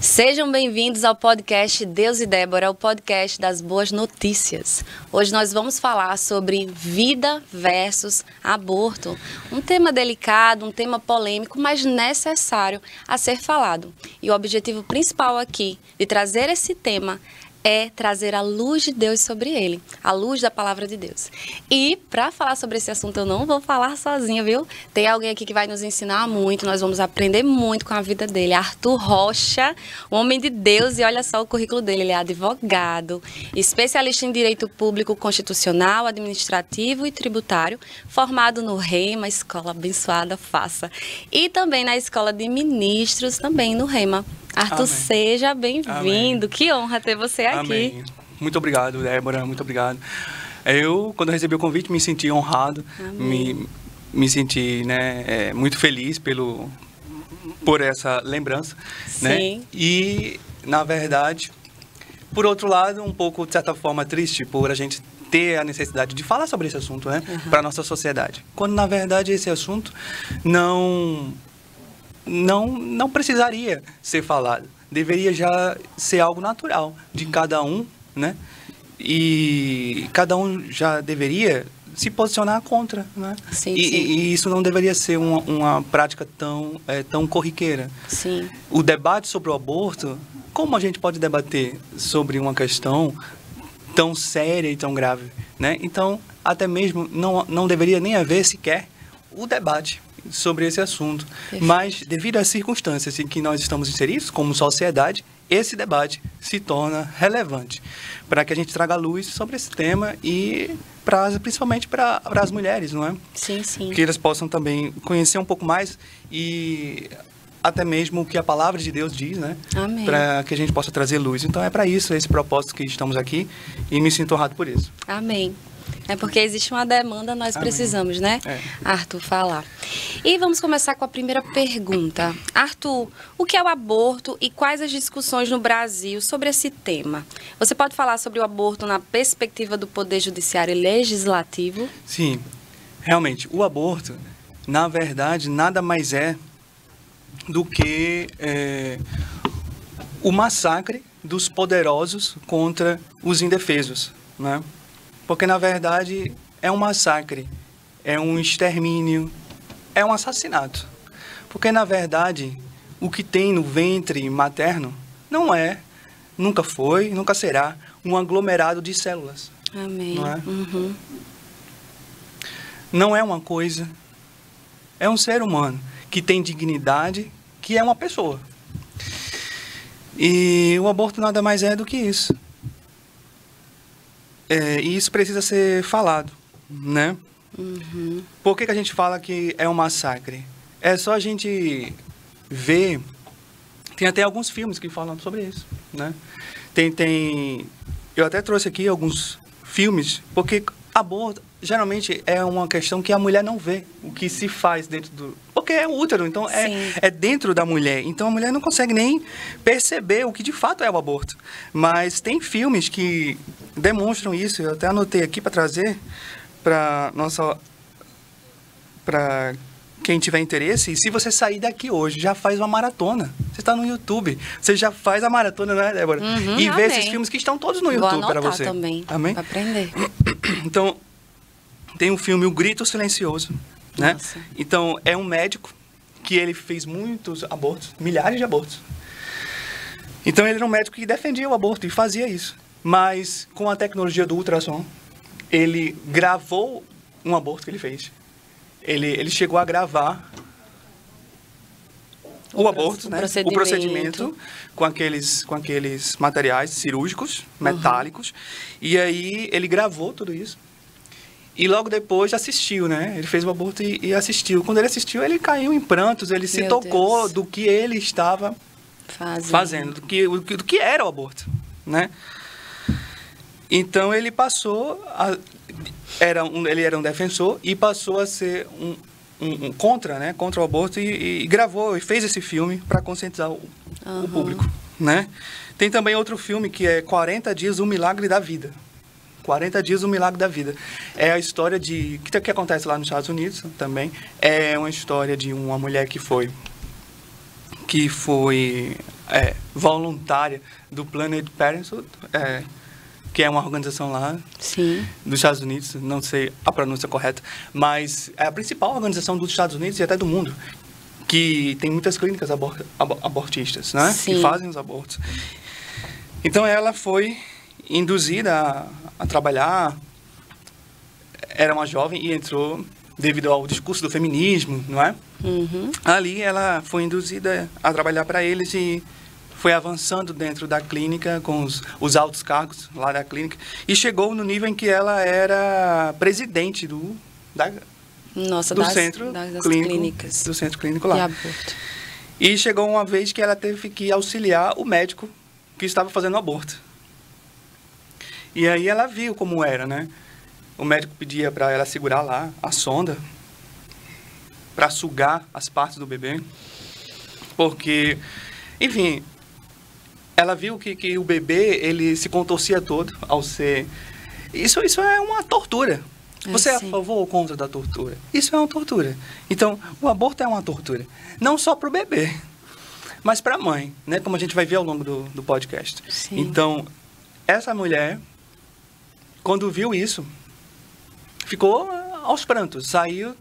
Sejam bem-vindos ao podcast Deus e Débora, o podcast das boas notícias. Hoje nós vamos falar sobre vida versus aborto. Um tema delicado, um tema polêmico, mas necessário a ser falado. E o objetivo principal aqui de trazer esse tema é trazer a luz de Deus sobre ele, a luz da palavra de Deus. E para falar sobre esse assunto eu não vou falar sozinha, viu? Tem alguém aqui que vai nos ensinar muito, nós vamos aprender muito com a vida dele. Arthur Rocha, um homem de Deus, e olha só o currículo dele, ele é advogado, especialista em direito público constitucional, administrativo e tributário, formado no Rema, escola abençoada, faça, e também na escola de ministros, também no Rema. Arthur, amém. Seja bem-vindo. Que honra ter você aqui. Amém. Muito obrigado, Débora. Muito obrigado. Eu, quando recebi o convite, me senti honrado. Me senti, muito feliz por essa lembrança. Sim. Né? E, na verdade, por outro lado, um pouco, de certa forma, triste por a gente ter a necessidade de falar sobre esse assunto, né? Para a nossa sociedade. Quando, na verdade, esse assunto não precisaria ser falado. Deveria já ser algo natural de cada um, né? E cada um já deveria se posicionar contra, né? Sim, e isso não deveria ser uma prática tão corriqueira. Sim. O debate sobre o aborto, como a gente pode debater sobre uma questão tão séria e tão grave, né? Então, até mesmo não deveria nem haver sequer o debate sobre esse assunto. Perfeito. Mas, devido às circunstâncias em que nós estamos inseridos como sociedade, esse debate se torna relevante para que a gente traga luz sobre esse tema e principalmente para as mulheres, não é? Sim, sim. Que elas possam também conhecer um pouco mais e até mesmo o que a palavra de Deus diz, né? Amém. Para que a gente possa trazer luz. Então, é para isso, esse propósito que estamos aqui, e me sinto honrado por isso. Amém. É porque existe uma demanda, nós Amém. Precisamos, né, Arthur, falar. E vamos começar com a primeira pergunta. Arthur, o que é o aborto e quais as discussões no Brasil sobre esse tema? Você pode falar sobre o aborto na perspectiva do Poder Judiciário e Legislativo? Sim, realmente, o aborto, na verdade, nada mais é do que o massacre dos poderosos contra os indefesos, né? Porque, na verdade, é um massacre, é um extermínio, é um assassinato. Porque, na verdade, o que tem no ventre materno não é, nunca foi, nunca será, um aglomerado de células. Amém. Não é? Uhum. Não é uma coisa, é um ser humano que tem dignidade, que é uma pessoa. E o aborto nada mais é do que isso. E isso precisa ser falado, né? Uhum. Por que a gente fala que é um massacre? É só a gente ver... Tem até alguns filmes que falam sobre isso, né? Eu até trouxe aqui alguns filmes, porque aborto geralmente é uma questão que a mulher não vê o que se faz dentro do... Porque é o útero, então é dentro da mulher. Então a mulher não consegue nem perceber o que de fato é o aborto. Mas tem filmes que demonstram isso. Eu até anotei aqui para trazer para quem tiver interesse. E se você sair daqui hoje, já faz uma maratona. Você está no YouTube. Você já faz a maratona, né, Débora? Uhum, e vê amém. esses filmes que estão todos no Vou YouTube para anotar você. Também. Amém? Para aprender. Então, tem um filme, O Grito Silencioso, né? Nossa. Então, é um médico que ele fez muitos abortos, milhares de abortos. Então, ele era um médico que defendia o aborto e fazia isso. Mas, com a tecnologia do ultrassom, ele gravou um aborto que ele fez. Ele chegou a gravar o aborto, né? O procedimento com aqueles materiais cirúrgicos, metálicos. E aí, ele gravou tudo isso. E logo depois assistiu, né? Ele fez o aborto e assistiu. Quando ele assistiu, ele caiu em prantos, ele se tocou do que ele estava fazendo, do que era o aborto, né? Então, ele passou ele era um defensor e passou a ser um contra o aborto e gravou e fez esse filme para conscientizar o público, né? Tem também outro filme que é 40 Dias, o Milagre da Vida. 40 Dias, o Milagre da Vida. É a história que acontece lá nos Estados Unidos também. É uma história de uma mulher que foi voluntária do Planned Parenthood, que é uma organização lá Sim. dos Estados Unidos, não sei a pronúncia correta, mas é a principal organização dos Estados Unidos e até do mundo, que tem muitas clínicas abortistas, né? Sim. Que fazem os abortos. Então ela foi induzida a trabalhar, era uma jovem e entrou devido ao discurso do feminismo, não é? Uhum. Ali ela foi induzida a trabalhar para eles e foi avançando dentro da clínica com os altos cargos lá da clínica e chegou no nível em que ela era presidente do centro clínicas do centro clínico lá. de aborto. E chegou uma vez que ela teve que auxiliar o médico que estava fazendo o aborto. E aí ela viu como era, né? O médico pedia para ela segurar lá a sonda para sugar as partes do bebê, porque, enfim, ela viu que o bebê ele se contorcia todo ao ser. Isso é uma tortura. Você é a favor ou contra da tortura? Isso é uma tortura. Então, o aborto é uma tortura. Não só para o bebê, mas para a mãe, né? Como a gente vai ver ao longo do podcast. Sim. Então, essa mulher, quando viu isso, ficou aos prantos. Saiu,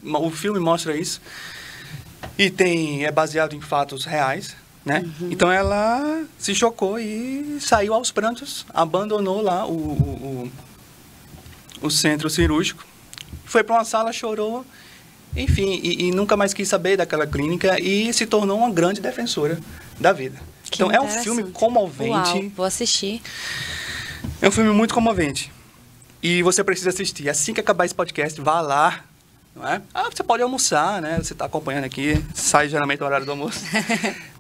o filme mostra isso. E é baseado em fatos reais, né? Uhum. Então, ela se chocou e saiu aos prantos, abandonou lá o centro cirúrgico, foi para uma sala, chorou, enfim, e nunca mais quis saber daquela clínica e se tornou uma grande defensora da vida. Que então é um filme comovente. Uau, vou assistir. É um filme muito comovente e você precisa assistir. Assim que acabar esse podcast, vá lá, não é? Você pode almoçar, né? Você está acompanhando aqui, sai geralmente o horário do almoço.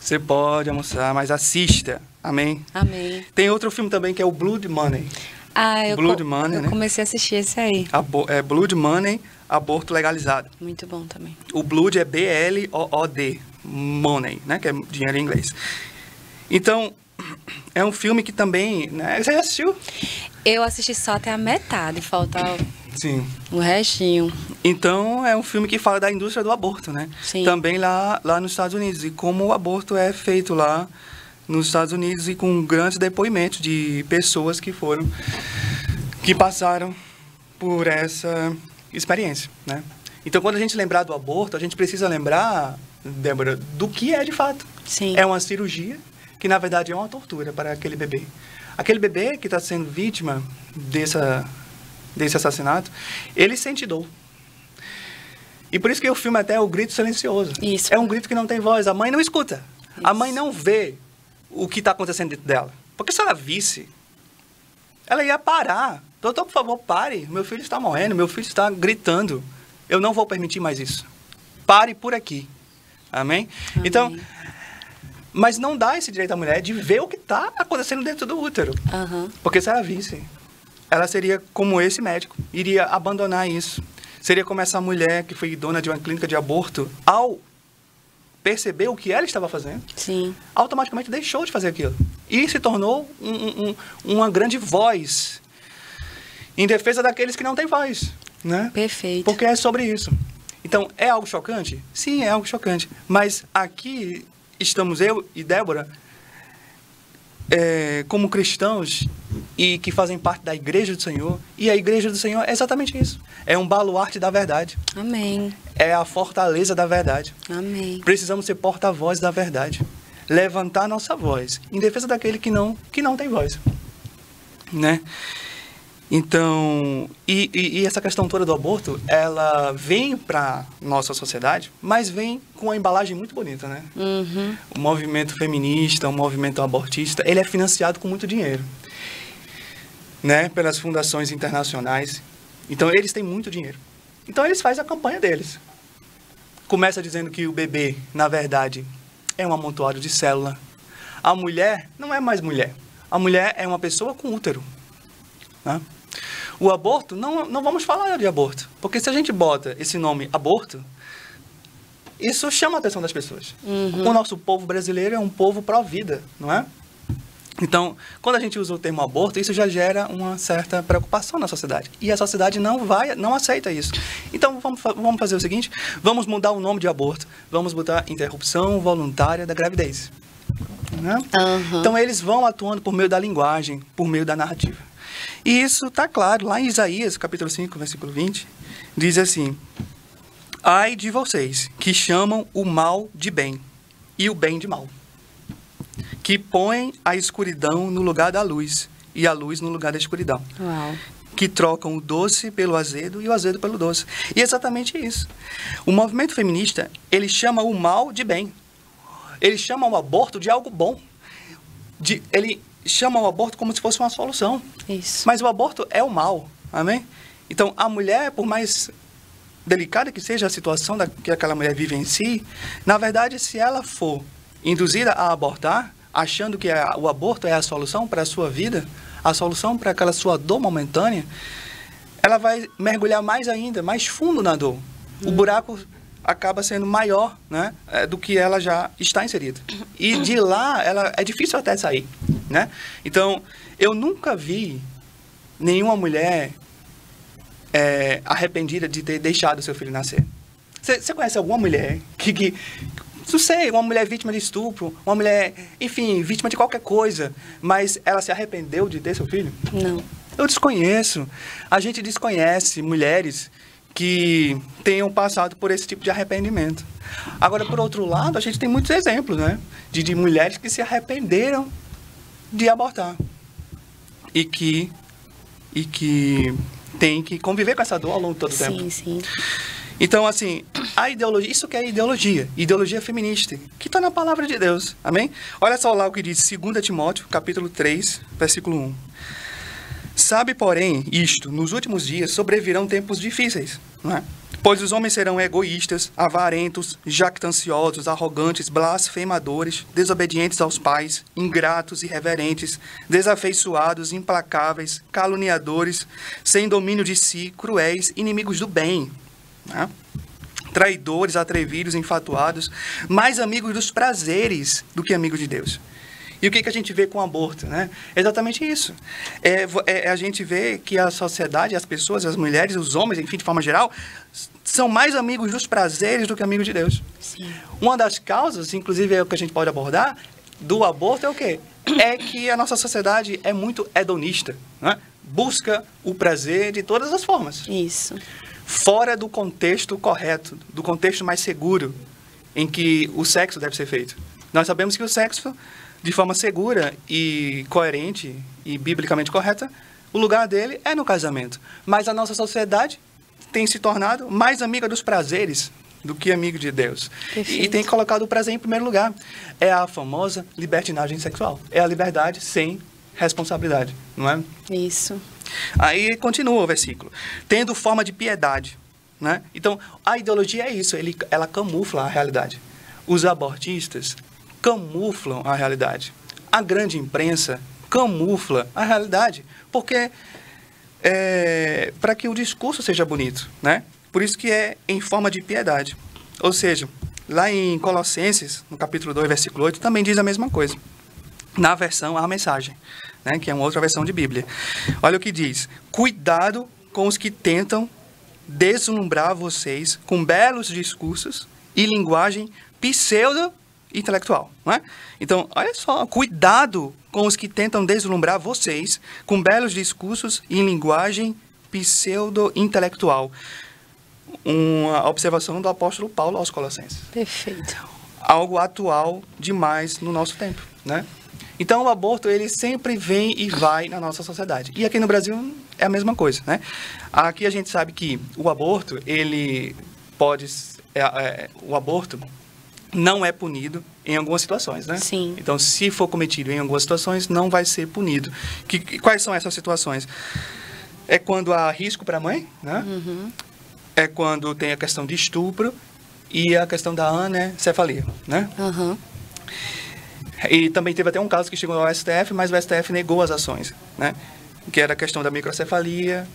Você pode almoçar, mas assista. Amém? Amém. Tem outro filme também que é o Blood Money. Blood Money, né? Comecei a assistir esse aí. Blood Money, aborto legalizado. Muito bom também. O Blood é B-L-O-O-D, Money, né? Que é dinheiro em inglês. Então, é um filme que também, né? Você já assistiu? Eu assisti só até a metade, falta Sim. o restinho. Então, é um filme que fala da indústria do aborto, né? Sim. Também lá nos Estados Unidos. E como o aborto é feito lá nos Estados Unidos e com grandes depoimentos de pessoas que passaram por essa experiência, né? Então, quando a gente lembrar do aborto, a gente precisa lembrar, Débora, do que é de fato. Sim. É uma cirurgia que, na verdade, é uma tortura para aquele bebê. Aquele bebê que está sendo vítima desse assassinato, ele sente dor. E por isso que o filme até é o grito silencioso. Isso. É um grito que não tem voz. A mãe não escuta. Isso. A mãe não vê o que está acontecendo dentro dela. Porque se ela visse, ela ia parar. Doutor, por favor, pare. Meu filho está morrendo, meu filho está gritando. Eu não vou permitir mais isso. Pare por aqui. Amém? Amém. Então, mas não dá esse direito à mulher de ver o que está acontecendo dentro do útero. Uhum. Porque se ela visse, ela seria como esse médico. Iria abandonar isso. Seria como essa mulher que foi dona de uma clínica de aborto, ao perceber o que ela estava fazendo, sim, automaticamente deixou de fazer aquilo. E se tornou uma grande voz em defesa daqueles que não têm voz, né? Perfeito. Porque é sobre isso. Então, é algo chocante? Sim, é algo chocante. Mas aqui estamos eu e Débora, como cristãos e que fazem parte da Igreja do Senhor. E a Igreja do Senhor é exatamente isso. É um baluarte da verdade. Amém. É a fortaleza da verdade. Amém. Precisamos ser porta-voz da verdade. Levantar nossa voz em defesa daquele que não tem voz. Né? Então, e essa questão toda do aborto, ela vem para nossa sociedade, mas vem com uma embalagem muito bonita, né? Uhum. O movimento feminista, o movimento abortista, ele é financiado com muito dinheiro, né? Pelas fundações internacionais. Então, eles têm muito dinheiro. Então, eles fazem a campanha deles. Começa dizendo que o bebê, na verdade, é um amontoado de célula. A mulher não é mais mulher. A mulher é uma pessoa com útero. Né? O aborto, não vamos falar de aborto. Porque se a gente bota esse nome aborto, isso chama a atenção das pessoas. Uhum. O nosso povo brasileiro é um povo pró-vida, não é? Então, quando a gente usa o termo aborto, isso já gera uma certa preocupação na sociedade. E a sociedade não aceita isso. Então, vamos fazer o seguinte, vamos mudar o nome de aborto. Vamos botar interrupção voluntária da gravidez. né? Então, eles vão atuando por meio da linguagem, por meio da narrativa. E isso está claro, lá em Isaías, capítulo 5, versículo 20, diz assim: ai de vocês, que chamam o mal de bem e o bem de mal, que põem a escuridão no lugar da luz e a luz no lugar da escuridão. Uau. Que trocam o doce pelo azedo e o azedo pelo doce. E é exatamente isso. O movimento feminista, ele chama o mal de bem. Ele chama o aborto de algo bom. Ele chama o aborto como se fosse uma solução. Isso. Mas o aborto é o mal. Amém? Então, a mulher, por mais delicada que seja a situação que aquela mulher vive em si, na verdade, se ela for induzida a abortar, achando que o aborto é a solução para a sua vida, a solução para aquela sua dor momentânea, ela vai mergulhar mais ainda, mais fundo na dor. O buraco acaba sendo maior, né, do que ela já está inserida. E de lá, é difícil até sair, né? Então, eu nunca vi nenhuma mulher arrependida de ter deixado seu filho nascer. Você conhece alguma mulher que não sei, uma mulher vítima de estupro, uma mulher, enfim, vítima de qualquer coisa, mas ela se arrependeu de ter seu filho? Não. Eu desconheço. A gente desconhece mulheres que tenham passado por esse tipo de arrependimento. Agora, por outro lado, a gente tem muitos exemplos, né? De mulheres que se arrependeram de abortar. E que têm que conviver com essa dor ao longo de todo o tempo. Sim, sim. Então, assim, a ideologia, isso que é ideologia feminista, que está na palavra de Deus, amém? Olha só lá o que diz 2 Timóteo, capítulo 3, versículo 1. Sabe, porém, isto, nos últimos dias sobrevirão tempos difíceis, não é? Pois os homens serão egoístas, avarentos, jactanciosos, arrogantes, blasfemadores, desobedientes aos pais, ingratos, irreverentes, desafeiçoados, implacáveis, caluniadores, sem domínio de si, cruéis, inimigos do bem, né? Traidores, atrevidos, enfatuados, mais amigos dos prazeres do que amigos de Deus. E o que a gente vê com o aborto, né? É exatamente isso. A gente vê que a sociedade, as pessoas, as mulheres, os homens, enfim, de forma geral, são mais amigos dos prazeres do que amigos de Deus. Sim. Uma das causas, inclusive é o que a gente pode abordar, do aborto é o quê? É que a nossa sociedade é muito hedonista, né? Busca o prazer de todas as formas. Isso. Fora do contexto correto, do contexto mais seguro em que o sexo deve ser feito. Nós sabemos que o sexo, de forma segura e coerente e biblicamente correta, o lugar dele é no casamento. Mas a nossa sociedade tem se tornado mais amiga dos prazeres do que amigo de Deus. Perfeito. E tem colocado o prazer em primeiro lugar. É a famosa libertinagem sexual. É a liberdade sem responsabilidade, não é? Isso. Aí continua o versículo. Tendo forma de piedade, né? Então, a ideologia é isso, ela camufla a realidade. Os abortistas camuflam a realidade. A grande imprensa camufla a realidade, porque para que o discurso seja bonito, né? Por isso que é em forma de piedade. Ou seja, lá em Colossenses, no capítulo 2, versículo 8, também diz a mesma coisa. Na versão A Mensagem, né, que é uma outra versão de Bíblia. Olha o que diz. Cuidado com os que tentam deslumbrar vocês com belos discursos e linguagem pseudo-intelectual. Né? Então, olha só. Cuidado com os que tentam deslumbrar vocês com belos discursos e linguagem pseudo-intelectual. Uma observação do apóstolo Paulo aos Colossenses. Perfeito. Algo atual demais no nosso tempo, né? Então, o aborto, ele sempre vem e vai na nossa sociedade. E aqui no Brasil é a mesma coisa, né? Aqui a gente sabe que o aborto, ele pode... o aborto não é punido em algumas situações, né? Sim. Então, se for cometido em algumas situações, não vai ser punido. Quais são essas situações? É quando há risco para a mãe, né? Uhum. É quando tem a questão de estupro e a questão da anencefalia, né? Uhum. E também teve até um caso que chegou ao STF, mas o STF negou as ações, né? Que era a questão da microcefalia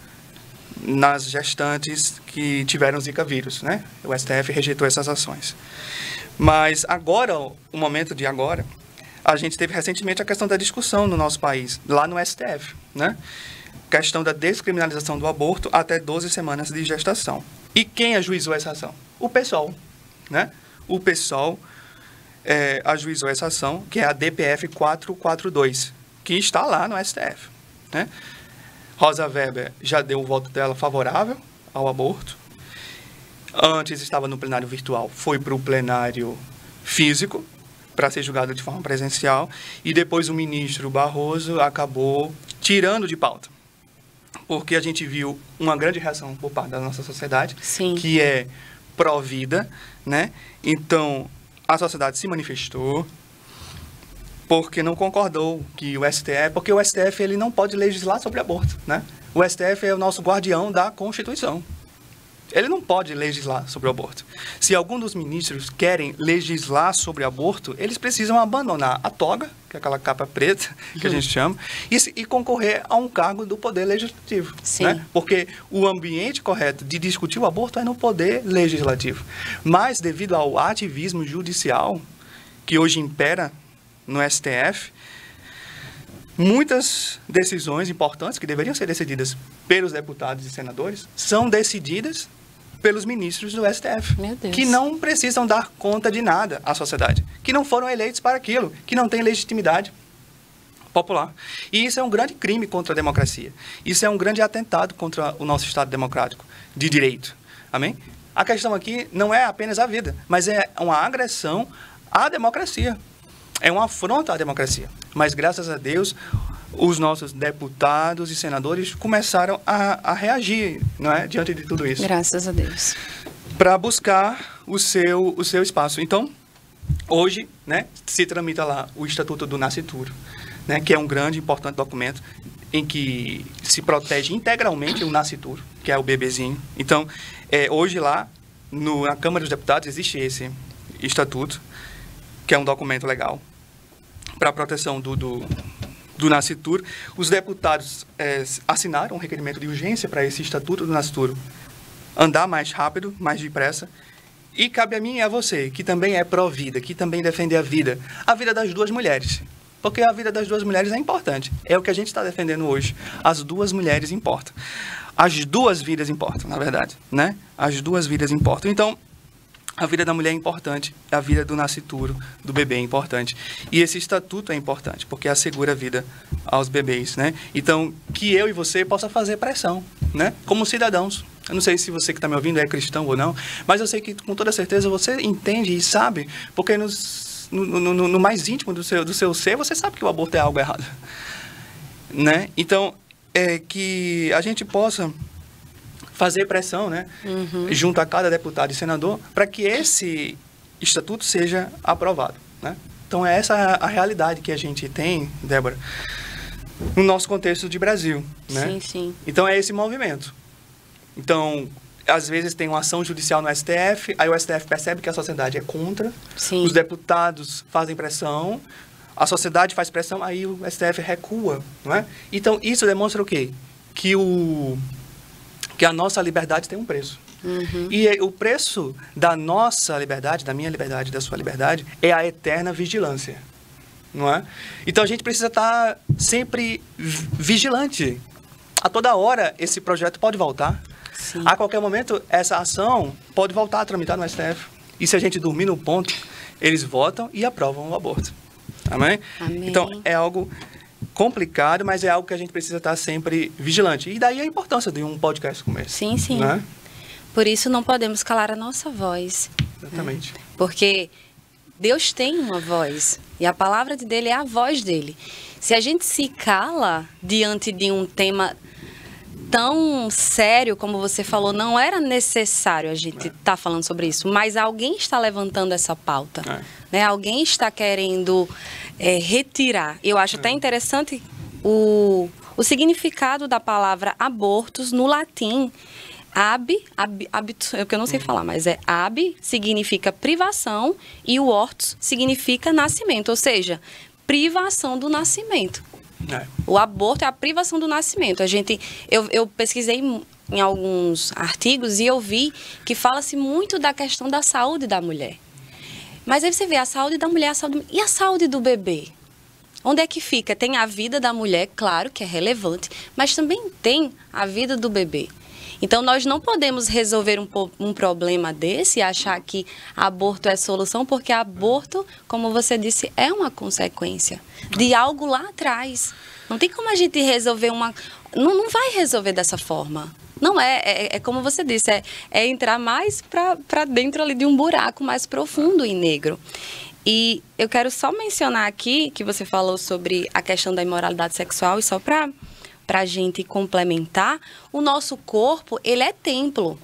nas gestantes que tiveram Zika vírus, né? O STF rejeitou essas ações. Mas agora, o momento de agora, a gente teve recentemente a questão da discussão no nosso país, lá no STF, né? Questão da descriminalização do aborto até 12 semanas de gestação. E quem ajuizou essa ação? O PSOL, né? O PSOL ajuizou essa ação, que é a DPF 442, que está lá no STF, né? Rosa Weber já deu o voto dela favorável ao aborto. Antes estava no plenário virtual, foi para o plenário físico, para ser julgado de forma presencial, e depois o ministro Barroso acabou tirando de pauta, porque a gente viu uma grande reação por parte da nossa sociedade, Sim. que é pró-vida, né? Então, a sociedade se manifestou porque não concordou que o STF... Porque o STF ele não pode legislar sobre aborto, né? O STF é o nosso guardião da Constituição. Ele não pode legislar sobre o aborto. Se algum dos ministros querem legislar sobre aborto, eles precisam abandonar a toga, que é aquela capa preta, que a gente chama, e concorrer a um cargo do poder legislativo. Sim. Né? Porque o ambiente correto de discutir o aborto é no poder legislativo. Mas, devido ao ativismo judicial que hoje impera no STF, muitas decisões importantes que deveriam ser decididas pelos deputados e senadores são decididas pelos ministros do STF, Meu Deus. que não precisam dar conta de nada à sociedade, que não foram eleitos para aquilo, que não têm legitimidade popular. E isso é um grande crime contra a democracia. Isso é um grande atentado contra o nosso Estado democrático de direito. Amém? A questão aqui não é apenas a vida, mas é uma agressão à democracia. É uma afronta à democracia. Mas, graças a Deus, os nossos deputados e senadores começaram a reagir, não é, diante de tudo isso. Graças a Deus. Para buscar o seu espaço. Então, hoje, né, se tramita lá o Estatuto do Nascituro, né, que é um grande e importante documento em que se protege integralmente o nascituro, que é o bebezinho. Então, hoje lá, na Câmara dos Deputados, existe esse estatuto, que é um documento legal, para a proteção do nascituro. Os deputados assinaram um requerimento de urgência para esse Estatuto do Nascituro andar mais rápido, mais depressa. E cabe a mim e a você, que também é pró-vida, que também defende a vida das duas mulheres. Porque a vida das duas mulheres é importante. É o que a gente está defendendo hoje. As duas mulheres importam. As duas vidas importam, na verdade, né? As duas vidas importam. Então, a vida da mulher é importante, a vida do nascituro, do bebê é importante. E esse estatuto é importante, porque assegura a vida aos bebês, né? Então, que eu e você possa fazer pressão, né? Como cidadãos. Eu não sei se você que está me ouvindo é cristão ou não, mas eu sei que, com toda certeza, você entende e sabe, porque no mais íntimo do seu ser, você sabe que o aborto é algo errado, né? Então, que a gente possa fazer pressão, né, junto a cada deputado e senador, para que esse estatuto seja aprovado, né? Então, essa é a realidade que a gente tem, Débora, no nosso contexto de Brasil, né? Sim, sim. Então, é esse movimento. Então, às vezes tem uma ação judicial no STF, aí o STF percebe que a sociedade é contra, Sim. Os deputados fazem pressão, a sociedade faz pressão, aí o STF recua, não é? Então, isso demonstra o quê? Que a nossa liberdade tem um preço. E o preço da nossa liberdade, da minha liberdade, da sua liberdade, é a eterna vigilância, não é? Então, a gente precisa estar sempre vigilante. A toda hora, esse projeto pode voltar. Sim. A qualquer momento, essa ação pode voltar a tramitar no STF. E se a gente dormir no ponto, eles votam e aprovam o aborto. Amém? Amém. Então, é algo complicado, mas é algo que a gente precisa estar sempre vigilante. E daí a importância de um podcast como esse. Sim, sim. Né? Por isso não podemos calar a nossa voz. Exatamente. Né? Porque Deus tem uma voz. E a palavra dele é a voz dele. Se a gente se cala diante de um tema tão sério, como você falou, não era necessário a gente estar falando sobre isso, mas alguém está levantando essa pauta, né? Alguém está querendo retirar. Eu acho até interessante o significado da palavra abortos no latim. É o que eu não sei falar, mas ab significa privação e o ortus significa nascimento, ou seja, privação do nascimento. O aborto é a privação do nascimento. Eu pesquisei em alguns artigos e eu vi que fala-se muito da questão da saúde da mulher. Mas aí você vê a saúde da mulher, e a saúde do bebê? Onde é que fica? Tem a vida da mulher, claro que é relevante, mas também tem a vida do bebê. Então, nós não podemos resolver um problema desse e achar que aborto é solução, porque aborto, como você disse, é uma consequência de algo lá atrás. Não tem como a gente resolver não vai resolver dessa forma. Não é como você disse, é entrar mais para dentro ali de um buraco mais profundo e negro. E eu quero só mencionar aqui que você falou sobre a questão da imoralidade sexual, e só para a gente complementar, o nosso corpo, ele é templo,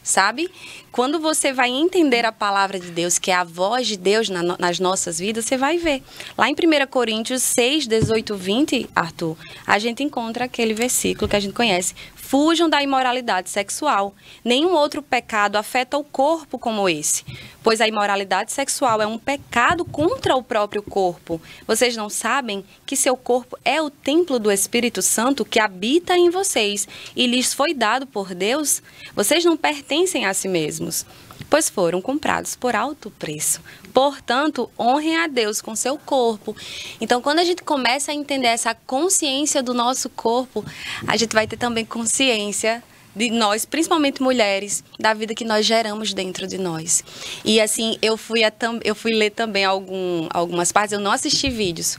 sabe? Quando você vai entender a palavra de Deus, que é a voz de Deus nas nossas vidas, você vai ver. Lá em 1 Coríntios 6, 18, 20, Arthur, a gente encontra aquele versículo que a gente conhece. Fujam da imoralidade sexual. Nenhum outro pecado afeta o corpo como esse, pois a imoralidade sexual é um pecado contra o próprio corpo. Vocês não sabem que seu corpo é o templo do Espírito Santo que habita em vocês e lhes foi dado por Deus? Vocês não pertencem a si mesmos, pois foram comprados por alto preço. Portanto, honrem a Deus com seu corpo. Então, quando a gente começa a entender essa consciência do nosso corpo, a gente vai ter também consciência de nós, principalmente mulheres, da vida que nós geramos dentro de nós. E assim, eu fui ler também algumas partes, eu não assisti vídeos.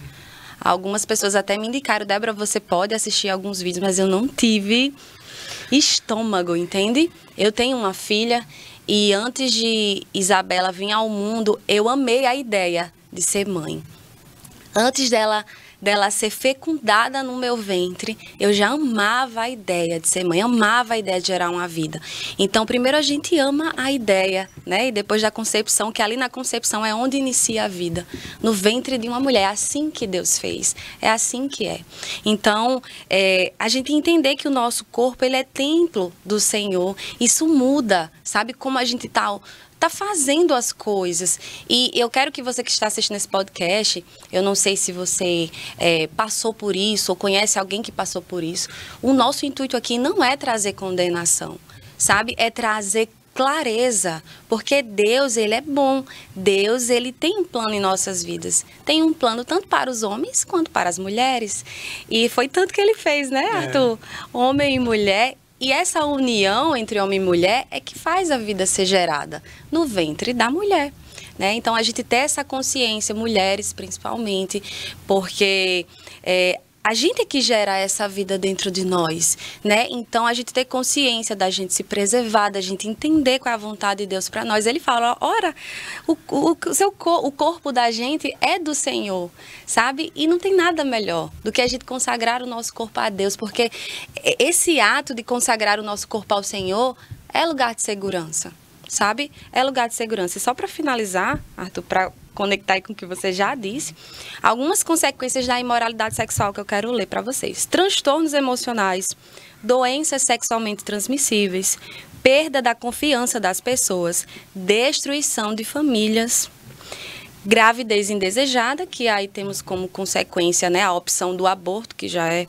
Algumas pessoas até me indicaram, Débora, você pode assistir alguns vídeos, mas eu não tive estômago, entende? Eu tenho uma filha e antes de Isabela vir ao mundo, eu amei a ideia de ser mãe. Antes dela ser fecundada no meu ventre, eu já amava a ideia de ser mãe, amava a ideia de gerar uma vida. Então, primeiro a gente ama a ideia, né? E depois da concepção, que ali na concepção é onde inicia a vida, no ventre de uma mulher. É assim que Deus fez, é assim que é. Então, a gente entender que o nosso corpo, ele é templo do Senhor, isso muda, sabe? Como a gente tá fazendo as coisas. E eu quero que você que está assistindo esse podcast, eu não sei se você passou por isso ou conhece alguém que passou por isso. O nosso intuito aqui não é trazer condenação, sabe? É trazer clareza, porque Deus, ele é bom. Deus, ele tem um plano em nossas vidas. Tem um plano tanto para os homens quanto para as mulheres. E foi tanto que ele fez, né, Arthur? Homem e mulher. E essa união entre homem e mulher é que faz a vida ser gerada no ventre da mulher, né? Então, a gente ter essa consciência, mulheres principalmente, porque a gente é que gera essa vida dentro de nós, né? Então, a gente ter consciência da gente se preservar, da gente entender qual é a vontade de Deus para nós. Ele fala, ora, o corpo da gente é do Senhor, sabe? E não tem nada melhor do que a gente consagrar o nosso corpo a Deus, porque esse ato de consagrar o nosso corpo ao Senhor é lugar de segurança, sabe? É lugar de segurança. E só para finalizar, Arthur, para conectar aí com o que você já disse, algumas consequências da imoralidade sexual que eu quero ler para vocês. Transtornos emocionais, doenças sexualmente transmissíveis, perda da confiança das pessoas, destruição de famílias, gravidez indesejada, que aí temos como consequência, né, a opção do aborto, que já é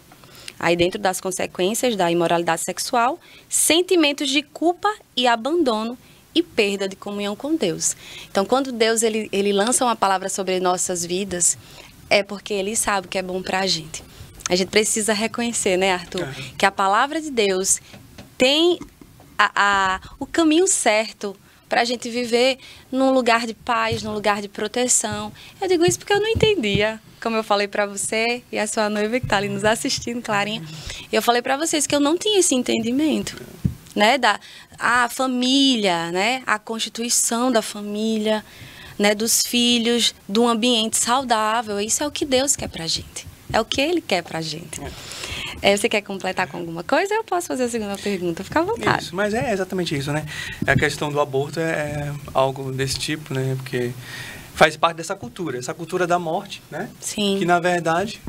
aí dentro das consequências da imoralidade sexual, sentimentos de culpa e abandono, e perda de comunhão com Deus. Então, quando Deus ele lança uma palavra sobre nossas vidas, é porque Ele sabe o que é bom para a gente. A gente precisa reconhecer, né, Arthur, que a palavra de Deus tem o caminho certo para a gente viver num lugar de paz, num lugar de proteção. Eu digo isso porque eu não entendia, como eu falei para você e a sua noiva que está ali nos assistindo, Clarinha. Eu falei para vocês que eu não tinha esse entendimento, né, a família, né, a constituição da família, né, dos filhos, de um ambiente saudável. Isso é o que Deus quer pra gente, é o que Ele quer pra gente. Você quer completar com alguma coisa? Eu posso fazer a segunda pergunta, fica à vontade. Isso, mas é exatamente isso, né? A questão do aborto é algo desse tipo, né? Porque faz parte dessa cultura, essa cultura da morte, né? Sim. Que, na verdade,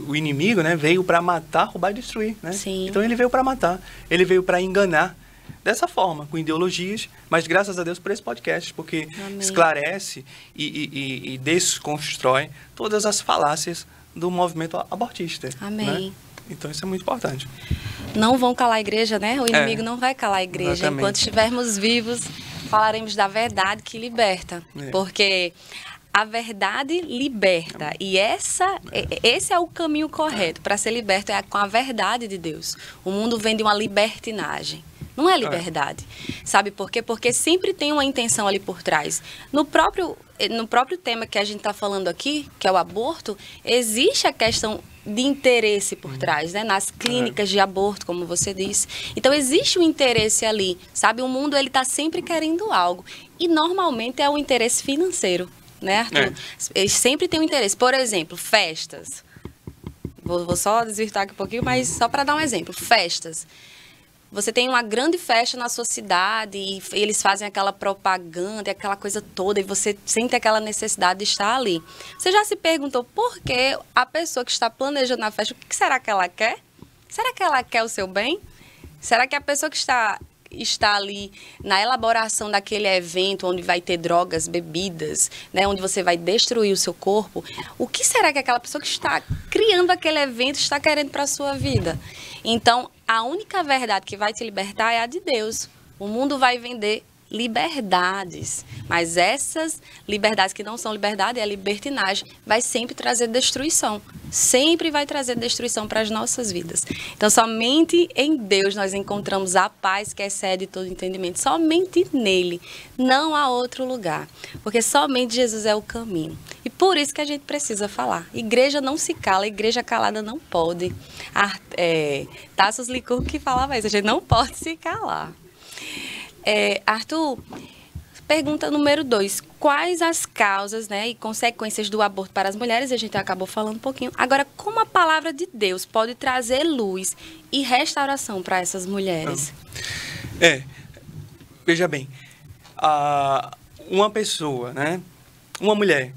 o inimigo, né, veio para matar, roubar e destruir, né? Sim. Então ele veio para matar, ele veio para enganar dessa forma, com ideologias, mas graças a Deus por esse podcast, porque Amém. Esclarece e desconstrói todas as falácias do movimento abortista. Amém. Né? Então isso é muito importante. Não vão calar a igreja, né? O inimigo não vai calar a igreja. Exatamente. Enquanto estivermos vivos, falaremos da verdade que liberta. Porque a verdade liberta. E esse é o caminho correto para ser liberto, é com a verdade de Deus. O mundo vem de uma libertinagem. Não é liberdade. Sabe por quê? Porque sempre tem uma intenção ali por trás. No próprio tema que a gente está falando aqui, que é o aborto, existe a questão de interesse por trás, né? Nas clínicas de aborto, como você disse. Então, existe um interesse ali, sabe? O mundo, ele está sempre querendo algo. E, normalmente, é o interesse financeiro, né, Arthur? Ele sempre tem um interesse. Por exemplo, festas. Vou só desvirtuar aqui um pouquinho, mas só para dar um exemplo. Festas. Você tem uma grande festa na sua cidade e eles fazem aquela propaganda e aquela coisa toda e você sente aquela necessidade de estar ali. Você já se perguntou por que a pessoa que está planejando a festa, o que será que ela quer? Será que ela quer o seu bem? Será que a pessoa que está ali na elaboração daquele evento onde vai ter drogas, bebidas, né, onde você vai destruir o seu corpo, o que será que aquela pessoa que está criando aquele evento está querendo para a sua vida? Então, a única verdade que vai te libertar é a de Deus. O mundo vai vender liberdades, mas essas liberdades que não são liberdade, é a libertinagem, vai sempre trazer destruição. Sempre vai trazer destruição para as nossas vidas. Então, somente em Deus nós encontramos a paz que excede todo entendimento. Somente nele, não há outro lugar. Porque somente Jesus é o caminho. E por isso que a gente precisa falar. Igreja não se cala, igreja calada não pode. Tasos Licurgo que falava isso, a gente não pode se calar. Arthur, pergunta número 2. Quais as causas, né, e consequências do aborto para as mulheres? A gente acabou falando um pouquinho. Agora, como a palavra de Deus pode trazer luz e restauração para essas mulheres? Veja bem, uma pessoa, né, uma mulher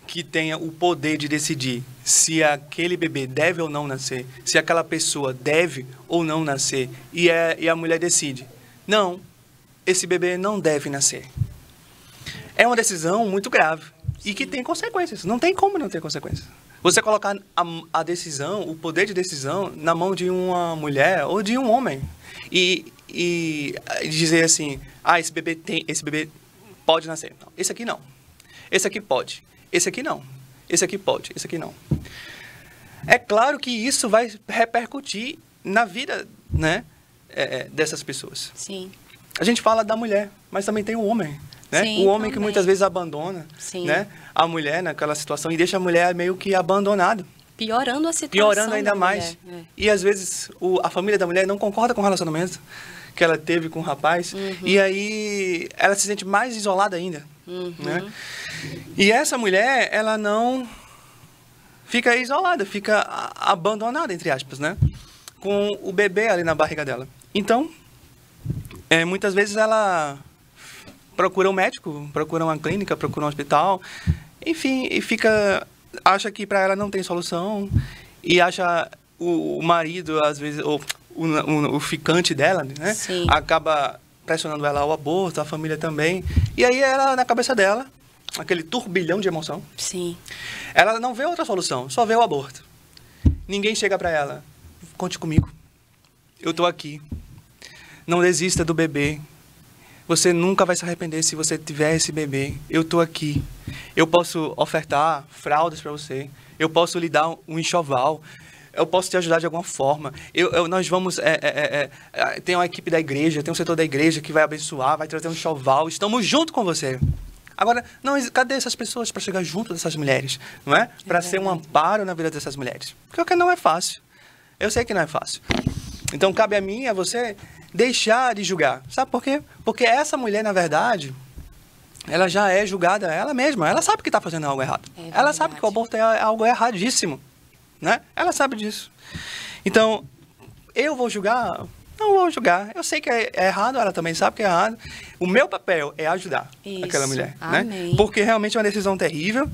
que tenha o poder de decidir se aquele bebê deve ou não nascer, se aquela pessoa deve ou não nascer, e a mulher decide, não, esse bebê não deve nascer. É uma decisão muito grave e que tem consequências. Não tem como não ter consequências. Você colocar a decisão, o poder de decisão, na mão de uma mulher ou de um homem e dizer assim, esse bebê pode nascer. Não, esse aqui não. Esse aqui pode. Esse aqui não. Esse aqui pode. Esse aqui não. É claro que isso vai repercutir na vida, né, dessas pessoas. Sim. A gente fala da mulher, mas também tem o homem, né? Sim, o homem também. Que muitas vezes abandona, Sim. né, a mulher naquela situação e deixa a mulher meio que abandonada. Piorando a situação. Piorando ainda mais. E às vezes a família da mulher não concorda com o relacionamento que ela teve com o rapaz. E aí ela se sente mais isolada ainda. Né? E essa mulher, ela não fica isolada, fica abandonada, entre aspas, né? Com o bebê ali na barriga dela. Então, muitas vezes ela procura um médico, procura uma clínica, procura um hospital, enfim, e acha que para ela não tem solução e acha o marido, às vezes, ou o ficante dela, né? Sim. Acaba pressionando ela ao aborto, a família também. E aí ela, na cabeça dela, aquele turbilhão de emoção. Sim. Ela não vê outra solução, só vê o aborto. Ninguém chega para ela, conte comigo, eu tô aqui. Não desista do bebê. Você nunca vai se arrepender se você tiver esse bebê. Eu tô aqui. Eu posso ofertar fraldas para você. Eu posso lhe dar um enxoval. Eu posso te ajudar de alguma forma. Nós vamos... tem uma equipe da igreja, tem um setor da igreja que vai abençoar, vai trazer um enxoval. Estamos junto com você. Agora, cadê essas pessoas para chegar junto dessas mulheres? Não é? Para ser um amparo na vida dessas mulheres. Porque não é fácil. Eu sei que não é fácil. Então, cabe a mim e a você deixar de julgar. Sabe por quê? Porque essa mulher, na verdade, ela já é julgada ela mesma. Ela sabe que está fazendo algo errado. Ela sabe que o aborto é algo erradíssimo. Né? Ela sabe disso. Então, eu vou julgar? Não vou julgar. Eu sei que é errado, ela também sabe que é errado. O meu papel é ajudar aquela mulher. Né? Porque realmente é uma decisão terrível,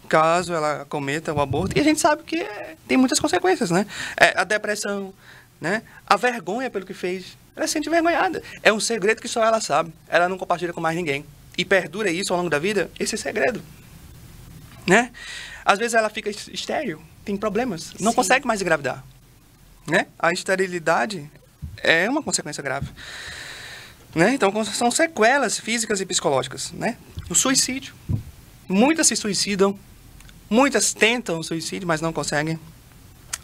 caso ela cometa o aborto. E a gente sabe que tem muitas consequências, né? A depressão, né? A vergonha pelo que fez. Ela se sente envergonhada. É um segredo que só ela sabe. Ela não compartilha com mais ninguém. E perdura isso ao longo da vida, esse segredo. Né? Às vezes ela fica estéril, tem problemas, não consegue mais engravidar. Né? A esterilidade é uma consequência grave. Né? Então, são sequelas físicas e psicológicas. Né? O suicídio. Muitas se suicidam, muitas tentam suicídio, mas não conseguem.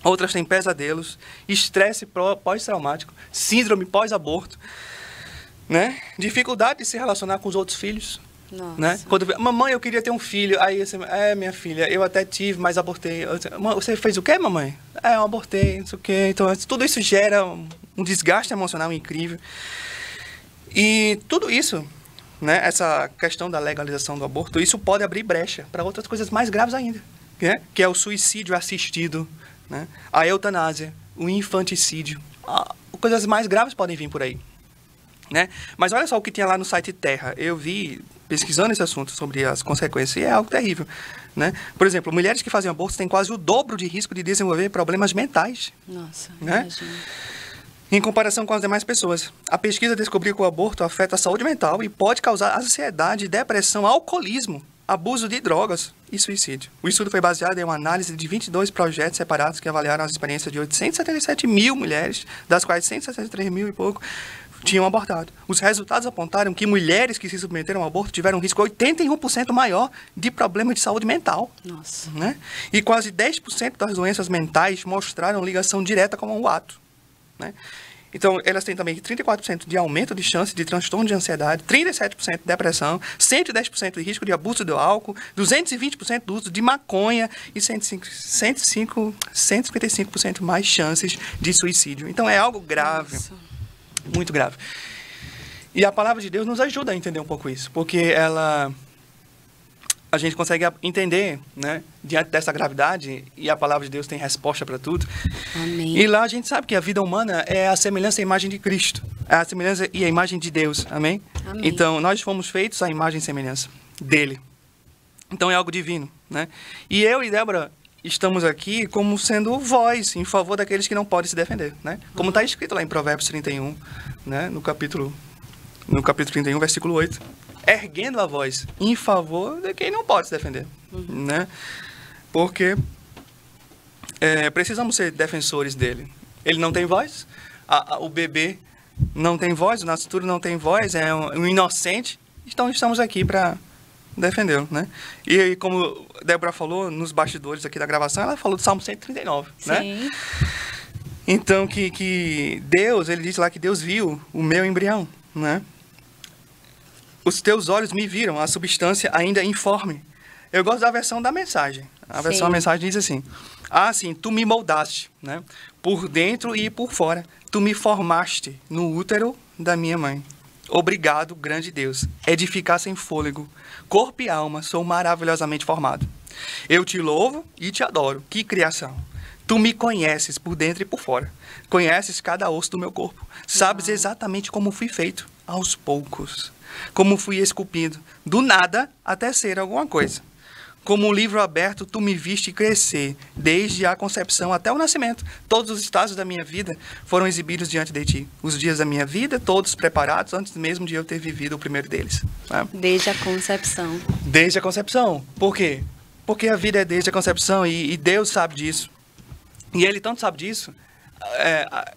Outras têm pesadelos, estresse pós-traumático, síndrome pós-aborto, né? Dificuldade de se relacionar com os outros filhos. Nossa. Né? Quando, mamãe, eu queria ter um filho. Aí você, minha filha, eu até tive, mas abortei. Você fez o quê, mamãe? Eu abortei, não sei o quê. Então, tudo isso gera um desgaste emocional incrível. E tudo isso, né, essa questão da legalização do aborto, isso pode abrir brecha para outras coisas mais graves ainda, né? Que é o suicídio assistido, né? A eutanásia, o infanticídio. Coisas mais graves podem vir por aí, né? Mas olha só o que tinha lá no site Terra. Eu vi, pesquisando esse assunto sobre as consequências, e é algo terrível, né? Por exemplo, mulheres que fazem aborto têm quase o dobro de risco de desenvolver problemas mentais. Nossa, né? imagina. Em comparação com as demais pessoas. A pesquisa descobriu que o aborto afeta a saúde mental e pode causar ansiedade, depressão, alcoolismo, abuso de drogas e suicídio. O estudo foi baseado em uma análise de 22 projetos separados que avaliaram as experiências de 877 mil mulheres, das quais 163 mil e pouco tinham abortado. Os resultados apontaram que mulheres que se submeteram ao aborto tiveram um risco 81% maior de problemas de saúde mental. Nossa. Né? E quase 10% das doenças mentais mostraram ligação direta com o ato. Né? Então, elas têm também 34% de aumento de chance de transtorno de ansiedade, 37% de depressão, 110% de risco de abuso do álcool, 220% do uso de maconha e 155% mais chances de suicídio. Então, é algo grave. Nossa. Muito grave. E a palavra de Deus nos ajuda a entender um pouco isso, porque a gente consegue entender, né, diante dessa gravidade, e a palavra de Deus tem resposta para tudo. Amém. E lá a gente sabe que a vida humana é a semelhança e a imagem de Cristo, é a semelhança e a imagem de Deus, amém? Amém. Então, nós fomos feitos à imagem e semelhança dele. Então, é algo divino, né? E eu e Débora estamos aqui como sendo voz em favor daqueles que não podem se defender, né? Como está escrito lá em Provérbios 31, né? No capítulo 31, versículo 8. Erguendo a voz em favor de quem não pode se defender, né? Porque precisamos ser defensores dele. Ele não tem voz, o bebê não tem voz, o nascituro não tem voz, é um inocente, então estamos aqui para defendê-lo, né? E como Débora falou nos bastidores aqui da gravação, ela falou do Salmo 139, Sim. né? Então, que Deus, ele diz lá que Deus viu o meu embrião, né? Os teus olhos me viram, a substância ainda informe. Eu gosto da versão da mensagem. A versão da mensagem diz assim: sim, tu me moldaste, né? Por dentro e por fora. Tu me formaste no útero da minha mãe. Obrigado, grande Deus. Edificar sem fôlego. Corpo e alma, sou maravilhosamente formado. Eu te louvo e te adoro. Que criação. Tu me conheces por dentro e por fora. Conheces cada osso do meu corpo. Sabes exatamente como fui feito. Aos poucos. Como fui esculpido, do nada até ser alguma coisa. Como um livro aberto, tu me viste crescer, desde a concepção até o nascimento. Todos os estágios da minha vida foram exibidos diante de ti. Os dias da minha vida, todos preparados antes mesmo de eu ter vivido o primeiro deles. Né? Desde a concepção. Desde a concepção. Por quê? Porque a vida é desde a concepção e Deus sabe disso. E Ele tanto sabe disso,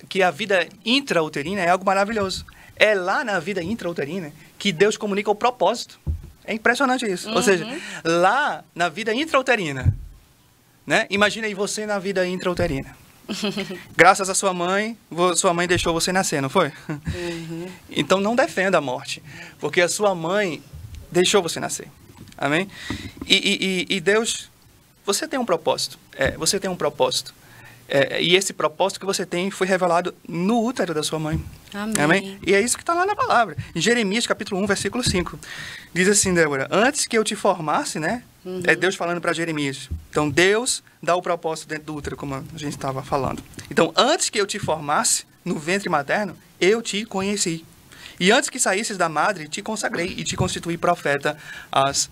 que a vida intrauterina é algo maravilhoso. É lá na vida intrauterina que Deus comunica o propósito. É impressionante isso. Ou seja, lá na vida intrauterina, né? Imagina aí você na vida intrauterina. Graças a sua mãe deixou você nascer, não foi? Então não defenda a morte, porque a sua mãe deixou você nascer. Amém? E Deus, você tem um propósito. Você tem um propósito. E esse propósito que você tem foi revelado no útero da sua mãe. Amém. Amém? E é isso que está lá na palavra. Em Jeremias, capítulo 1, versículo 5. Diz assim, Débora: antes que eu te formasse, né? É Deus falando para Jeremias. Então, Deus dá o propósito dentro do útero, como a gente estava falando. Então, antes que eu te formasse no ventre materno, eu te conheci. E antes que saísses da madre, te consagrei e te constituí profeta às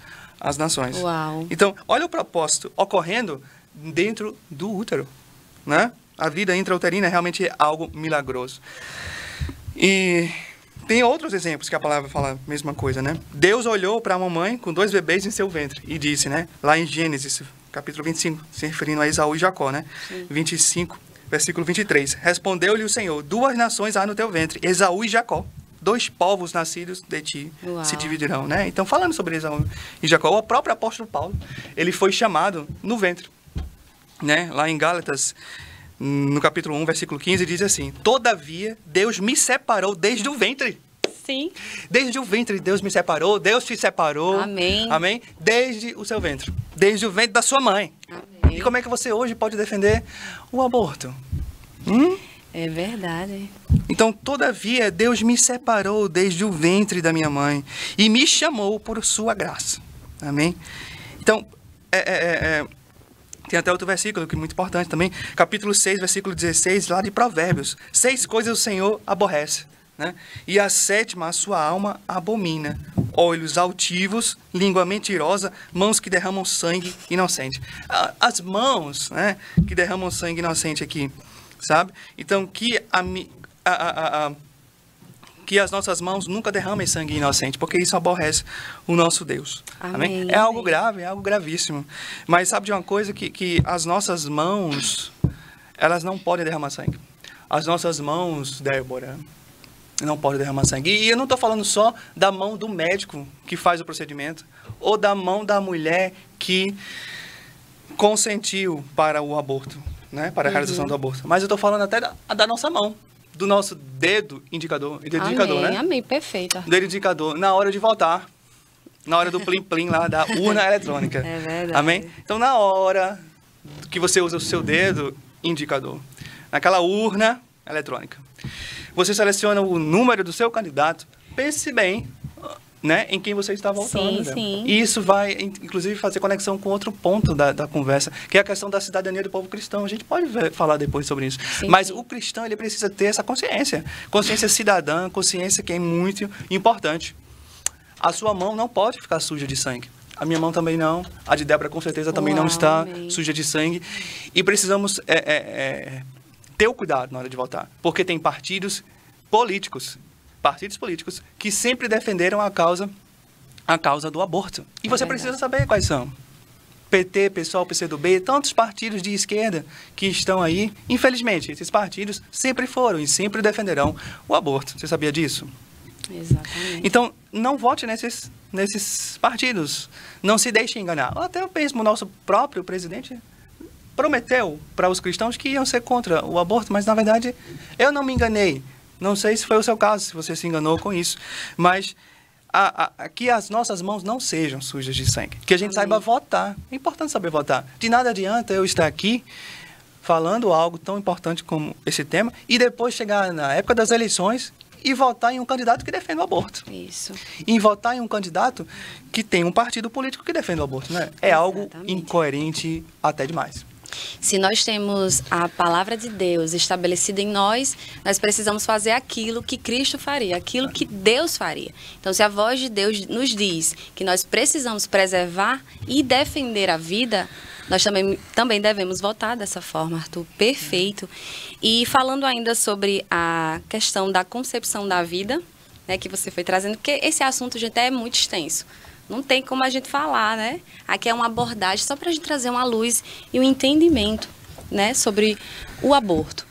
nações. Uau. Então, olha o propósito ocorrendo dentro do útero. Né? A vida intrauterina é realmente algo milagroso. E tem outros exemplos que a palavra fala a mesma coisa, né? Deus olhou para uma mãe com 2 bebês em seu ventre e disse, né? Lá em Gênesis, capítulo 25, se referindo a Esaú e Jacó, né? Sim. 25, versículo 23. Respondeu-lhe o Senhor: 2 nações há no teu ventre, Esaú e Jacó. 2 povos nascidos de ti Uau. se dividirão, né? Então, falando sobre Esaú e Jacó, o próprio apóstolo Paulo, ele foi chamado no ventre, né? Lá em Gálatas, no capítulo 1, versículo 15, diz assim: todavia, Deus me separou desde o ventre. Sim. Desde o ventre, Deus me separou, Deus te separou. Amém. Amém? Desde o seu ventre, desde o ventre da sua mãe. Amém. E como é que você hoje pode defender o aborto? É verdade. Então, todavia, Deus me separou desde o ventre da minha mãe e me chamou por sua graça. Amém? Então, tem até outro versículo que é muito importante também, capítulo 6, versículo 16, lá de Provérbios. 6 coisas o Senhor aborrece, né? E a 7ª, a sua alma abomina: olhos altivos, língua mentirosa, mãos que derramam sangue inocente. As mãos, né, que derramam sangue inocente aqui, sabe? Então, que as nossas mãos nunca derramem sangue inocente, porque isso aborrece o nosso Deus. Amém. Amém? É algo grave, é algo gravíssimo. Mas sabe de uma coisa? Que as nossas mãos, elas não podem derramar sangue. As nossas mãos, Débora, não podem derramar sangue. E eu não estou falando só da mão do médico que faz o procedimento, ou da mão da mulher que consentiu para o aborto, né? Para a realização do aborto. Mas eu estou falando até da nossa mão, do nosso dedo indicador, né? Amém, perfeito. Dedo indicador, na hora de votar, na hora do plim-plim lá da urna eletrônica. É verdade. Amém? Então, na hora que você usa o seu dedo indicador, naquela urna eletrônica, você seleciona o número do seu candidato, pense bem, né, em quem você está votando. Sim, sim. E isso vai, inclusive, fazer conexão com outro ponto da conversa, que é a questão da cidadania do povo cristão. A gente pode falar depois sobre isso. Sim, mas sim. o cristão, ele precisa ter essa consciência. Consciência cidadã, consciência que é muito importante. A sua mão não pode ficar suja de sangue. A minha mão também não. A de Débora, com certeza, também não está amém. suja de sangue. E precisamos ter o cuidado na hora de votar. Porque tem partidos políticos que sempre defenderam a causa do aborto. E você precisa saber quais são. PT, PSOL, PCdoB, tantos partidos de esquerda que estão aí. Infelizmente, esses partidos sempre foram e sempre defenderão o aborto. Você sabia disso? Exatamente. Então, não vote nesses partidos. Não se deixe enganar. Até mesmo o nosso próprio presidente prometeu para os cristãos que iam ser contra o aborto, mas, na verdade, eu não me enganei. Não sei se foi o seu caso, se você se enganou com isso, mas que as nossas mãos não sejam sujas de sangue, que a gente saiba votar. É importante saber votar. De nada adianta eu estar aqui falando algo tão importante como esse tema e depois chegar na época das eleições e votar em um candidato que defende o aborto. Isso. E votar em um candidato que tem um partido político que defende o aborto, né? É algo incoerente até demais. Se nós temos a palavra de Deus estabelecida em nós, nós precisamos fazer aquilo que Cristo faria, aquilo que Deus faria. Então, se a voz de Deus nos diz que nós precisamos preservar e defender a vida, nós também devemos votar dessa forma, Arthur. Perfeito. E falando ainda sobre a questão da concepção da vida, né, que você foi trazendo, porque esse assunto, gente, é muito extenso. Não tem como a gente falar, né? Aqui é uma abordagem só para a gente trazer uma luz e um entendimento, né, sobre o aborto.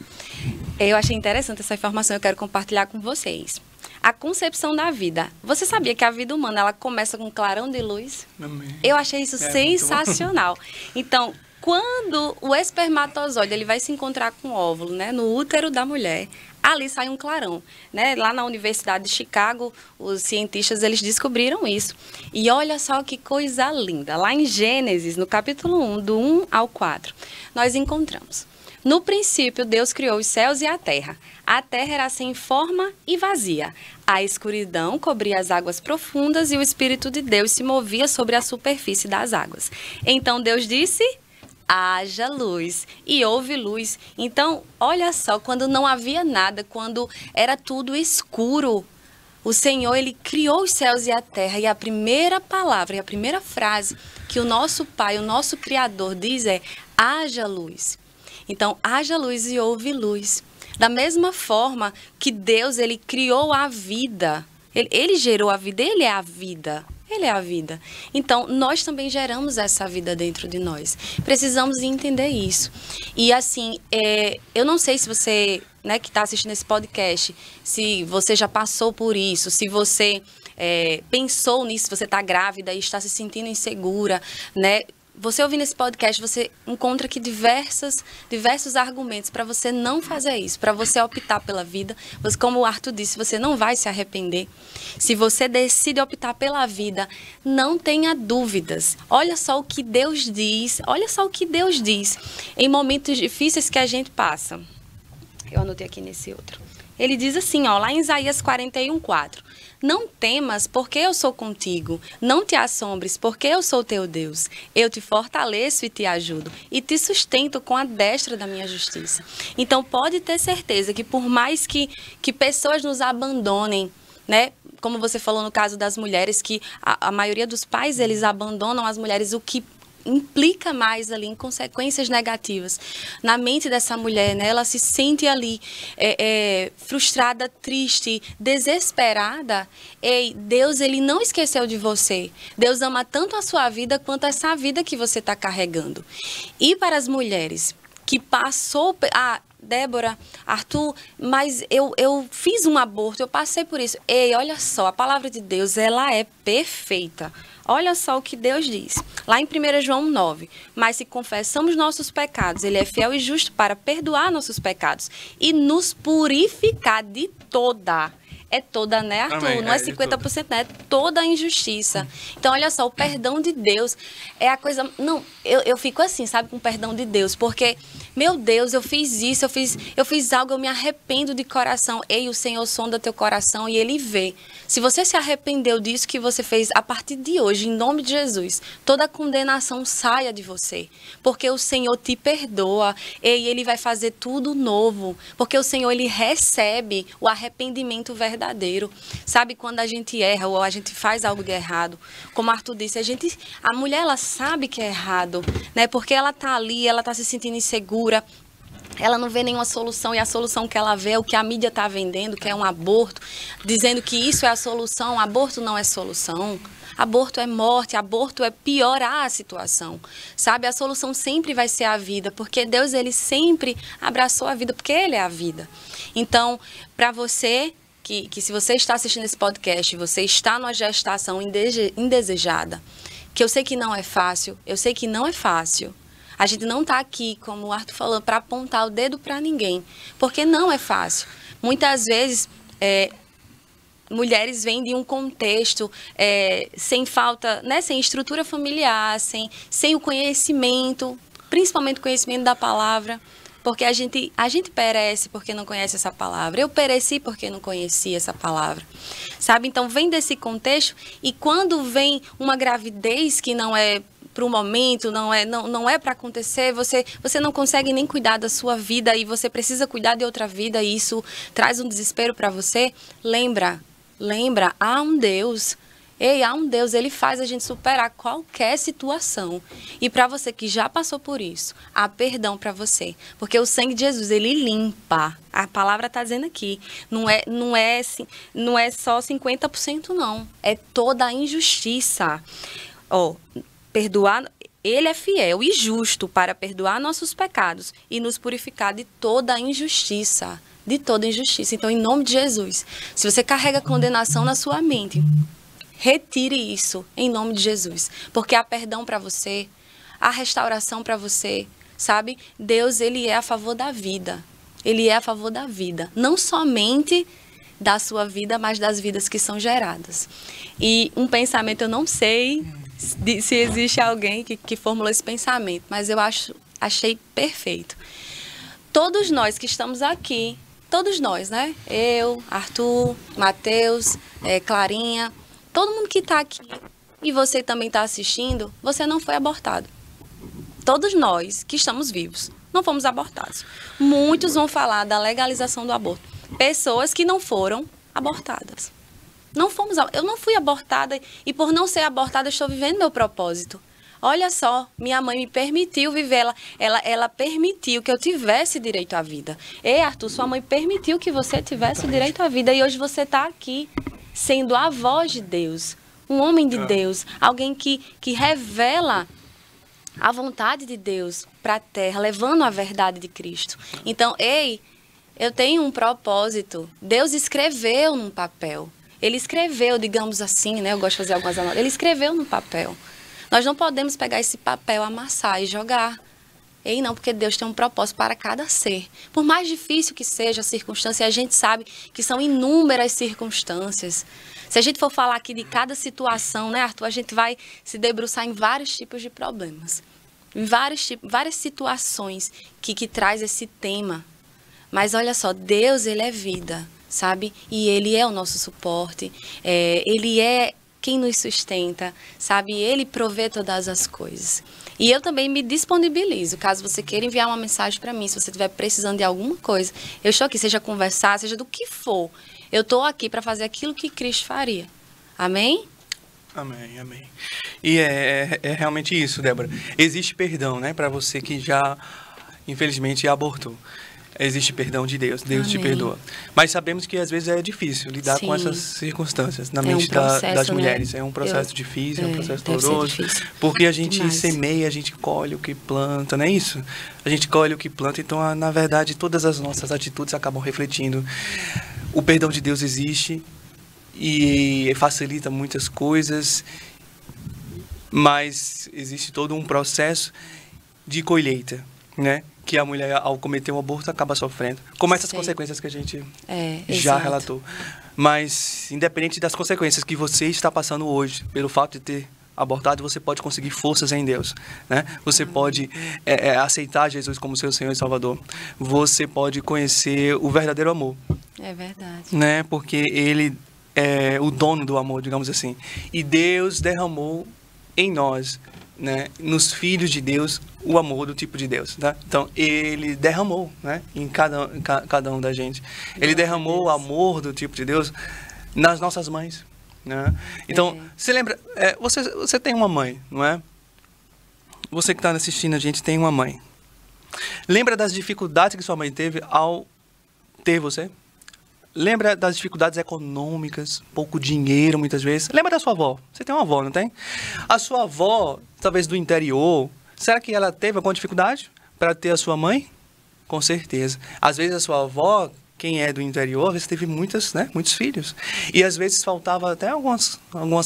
Eu achei interessante essa informação, eu quero compartilhar com vocês. A concepção da vida. Você sabia que a vida humana, ela começa com um clarão de luz? Amém. Eu achei isso sensacional. Então, quando o espermatozoide ele vai se encontrar com o óvulo, né, no útero da mulher, ali sai um clarão, né? Lá na Universidade de Chicago, os cientistas eles descobriram isso. E olha só que coisa linda. Lá em Gênesis, no capítulo 1, do 1 ao 4, nós encontramos: no princípio, Deus criou os céus e a terra. A terra era sem forma e vazia. A escuridão cobria as águas profundas e o Espírito de Deus se movia sobre a superfície das águas. Então Deus disse: haja luz, e houve luz. Então, olha só, quando não havia nada, quando era tudo escuro, o Senhor, Ele criou os céus e a terra, e a primeira palavra, e a primeira frase que o nosso Pai, o nosso Criador diz é: haja luz. Então, haja luz e houve luz. Da mesma forma que Deus, Ele criou a vida, Ele gerou a vida, Ele é a vida. Ele é a vida. Então, nós também geramos essa vida dentro de nós. Precisamos entender isso. E assim, eu não sei se você, né, que está assistindo esse podcast, se você já passou por isso, se você pensou nisso, se você está grávida e está se sentindo insegura, né? Você ouvindo esse podcast, você encontra aqui diversos argumentos para você não fazer isso, para você optar pela vida. Como o Arthur disse, você não vai se arrepender. Se você decide optar pela vida, não tenha dúvidas. Olha só o que Deus diz, em momentos difíceis que a gente passa. Eu anotei aqui nesse outro. Ele diz assim, ó, lá em Isaías 41:4. Não temas, porque eu sou contigo. Não te assombres, porque eu sou teu Deus. Eu te fortaleço e te ajudo, e te sustento com a destra da minha justiça. Então, pode ter certeza que por mais que pessoas nos abandonem, né? Como você falou no caso das mulheres, que a maioria dos pais, eles abandonam as mulheres, o que implica mais ali em consequências negativas na mente dessa mulher, né? Ela se sente ali frustrada, triste, desesperada. Ei, Deus, ele não esqueceu de você. Deus ama tanto a sua vida quanto essa vida que você está carregando. E para as mulheres que passou... Débora, Arthur, mas eu fiz um aborto, eu passei por isso. Ei, olha só, a palavra de Deus, ela é perfeita. Olha só o que Deus diz, lá em 1 João 9. Mas se confessamos nossos pecados, ele é fiel e justo para perdoar nossos pecados e nos purificar de toda. É toda, né, Arthur? Amém. Não é 50%, né? É toda a injustiça. Então, olha só, o perdão de Deus é a coisa... Não, eu fico assim, sabe, com o perdão de Deus, porque, meu Deus, eu fiz isso, eu fiz algo, eu me arrependo de coração. Ei, o Senhor sonda teu coração e Ele vê. Se você se arrependeu disso que você fez, a partir de hoje, em nome de Jesus, toda a condenação saia de você, porque o Senhor te perdoa, e Ele vai fazer tudo novo, porque o Senhor, Ele recebe o arrependimento verdadeiro. Sabe, quando a gente erra ou a gente faz algo de errado, como Arthur disse, a mulher, ela sabe que é errado, né? Porque ela tá ali, ela tá se sentindo insegura, ela não vê nenhuma solução, e a solução que ela vê é o que a mídia está vendendo, que é um aborto, dizendo que isso é a solução. Aborto não é solução. Aborto é morte, aborto é piorar a situação, sabe? A solução sempre vai ser a vida, porque Deus, ele sempre abraçou a vida, porque Ele é a vida. Então, para você, que se você está assistindo esse podcast, você está numa gestação indesejada, que eu sei que não é fácil, A gente não está aqui, como o Arthur falou, para apontar o dedo para ninguém, porque não é fácil. Muitas vezes, mulheres vêm de um contexto sem falta, né, sem estrutura familiar, sem o conhecimento, principalmente o conhecimento da palavra, porque a gente perece porque não conhece essa palavra. Eu pereci porque não conhecia essa palavra, sabe? Então, vem desse contexto, e quando vem uma gravidez que não é para o momento, não é para acontecer, você não consegue nem cuidar da sua vida e você precisa cuidar de outra vida, e isso traz um desespero para você. Lembra, há um Deus. Ei, há um Deus, Ele faz a gente superar qualquer situação. E para você que já passou por isso, há perdão para você. Porque o sangue de Jesus, Ele limpa. A palavra está dizendo aqui. Não é só 50%, não. É toda a injustiça. Perdoar, Ele é fiel e justo para perdoar nossos pecados e nos purificar de toda a injustiça. De toda injustiça. Então, em nome de Jesus, se você carrega condenação na sua mente, retire isso, em nome de Jesus. Porque há perdão para você, há restauração para você, sabe? Deus, Ele é a favor da vida. Ele é a favor da vida. Não somente da sua vida, mas das vidas que são geradas. E um pensamento, eu não sei se existe alguém que formulou esse pensamento, mas eu achei perfeito. Todos nós que estamos aqui, todos nós, né? Eu, Arthur, Mateus, Clarinha, todo mundo que está aqui, e você também está assistindo, você não foi abortado. Todos nós que estamos vivos não fomos abortados. Muitos vão falar da legalização do aborto. Pessoas que não foram abortadas. Eu não fui abortada, e por não ser abortada, eu estou vivendo meu propósito. Olha só, minha mãe me permitiu viver, ela permitiu que eu tivesse direito à vida. Ei, Arthur, sua mãe permitiu que você tivesse direito à vida, e hoje você está aqui, sendo a voz de Deus, um homem de Deus, alguém que revela a vontade de Deus para a terra, levando a verdade de Cristo. Então, eu tenho um propósito. Deus escreveu num papel. Ele escreveu, digamos assim, né? Eu gosto de fazer algumas anotações. Ele escreveu num papel. Nós não podemos pegar esse papel, amassar e jogar. Não, porque Deus tem um propósito para cada ser. Por mais difícil que seja a circunstância, a gente sabe que são inúmeras circunstâncias. Se a gente for falar aqui de cada situação, né, Arthur, a gente vai se debruçar em vários tipos de problemas. Em várias situações que traz esse tema. Mas olha só, Deus, Ele é vida, sabe? E Ele é o nosso suporte. Ele é quem nos sustenta, sabe? Ele provê todas as coisas. E eu também me disponibilizo, caso você queira enviar uma mensagem para mim, se você estiver precisando de alguma coisa. Eu estou aqui, seja conversar, seja do que for. Eu estou aqui para fazer aquilo que Cristo faria. Amém? Amém, amém. E é realmente isso, Débora. Existe perdão, né, para você que já, infelizmente, abortou. Existe perdão de Deus, Deus te perdoa. Mas sabemos que às vezes é difícil lidar com essas circunstâncias na mente das mulheres. Né? É um processo difícil, é um processo doloroso. Porque a gente semeia, a gente colhe o que planta, não é isso? A gente colhe o que planta, então, na verdade, todas as nossas atitudes acabam refletindo. O perdão de Deus existe e facilita muitas coisas, mas existe todo um processo de colheita, né? Que a mulher, ao cometer um aborto, acaba sofrendo. Como essas consequências que a gente já relatou. Mas, independente das consequências que você está passando hoje, pelo fato de ter abortado, você pode conseguir forças em Deus, né? Você pode aceitar Jesus como seu Senhor e Salvador. Você pode conhecer o verdadeiro amor. É verdade. Né? Porque Ele é o dono do amor, digamos assim. E Deus derramou em nós, né, nos filhos de Deus, o amor do tipo de Deus, tá? Então, Ele derramou, né, em cada um da gente. Ele derramou o amor do tipo de Deus nas nossas mães, né? Então, você lembra, você tem uma mãe, não é? Você que está assistindo a gente tem uma mãe. Lembra das dificuldades que sua mãe teve ao ter você? Lembra das dificuldades econômicas, pouco dinheiro muitas vezes? Lembra da sua avó? Você tem uma avó, não tem? A sua avó, talvez do interior, será que ela teve alguma dificuldade para ter a sua mãe? Com certeza. Às vezes a sua avó, quem é do interior, às vezes teve muitos filhos. E às vezes faltava até algumas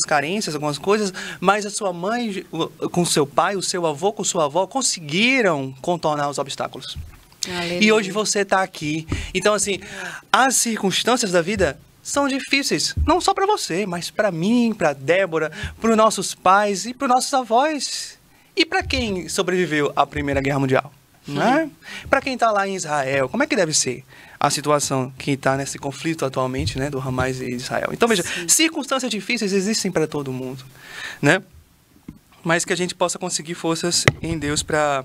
carências, algumas coisas, mas a sua mãe com seu pai, o seu avô com sua avó, conseguiram contornar os obstáculos. Aleluia. E hoje você está aqui. Então, assim, as circunstâncias da vida são difíceis. Não só para você, mas para mim, para Débora, para os nossos pais e para os nossos avós. E para quem sobreviveu à Primeira Guerra Mundial? Né? Para quem está lá em Israel, como é que deve ser a situação que está nesse conflito atualmente, né, do Hamas e Israel? Então, veja, circunstâncias difíceis existem para todo mundo, né? Mas que a gente possa conseguir forças em Deus para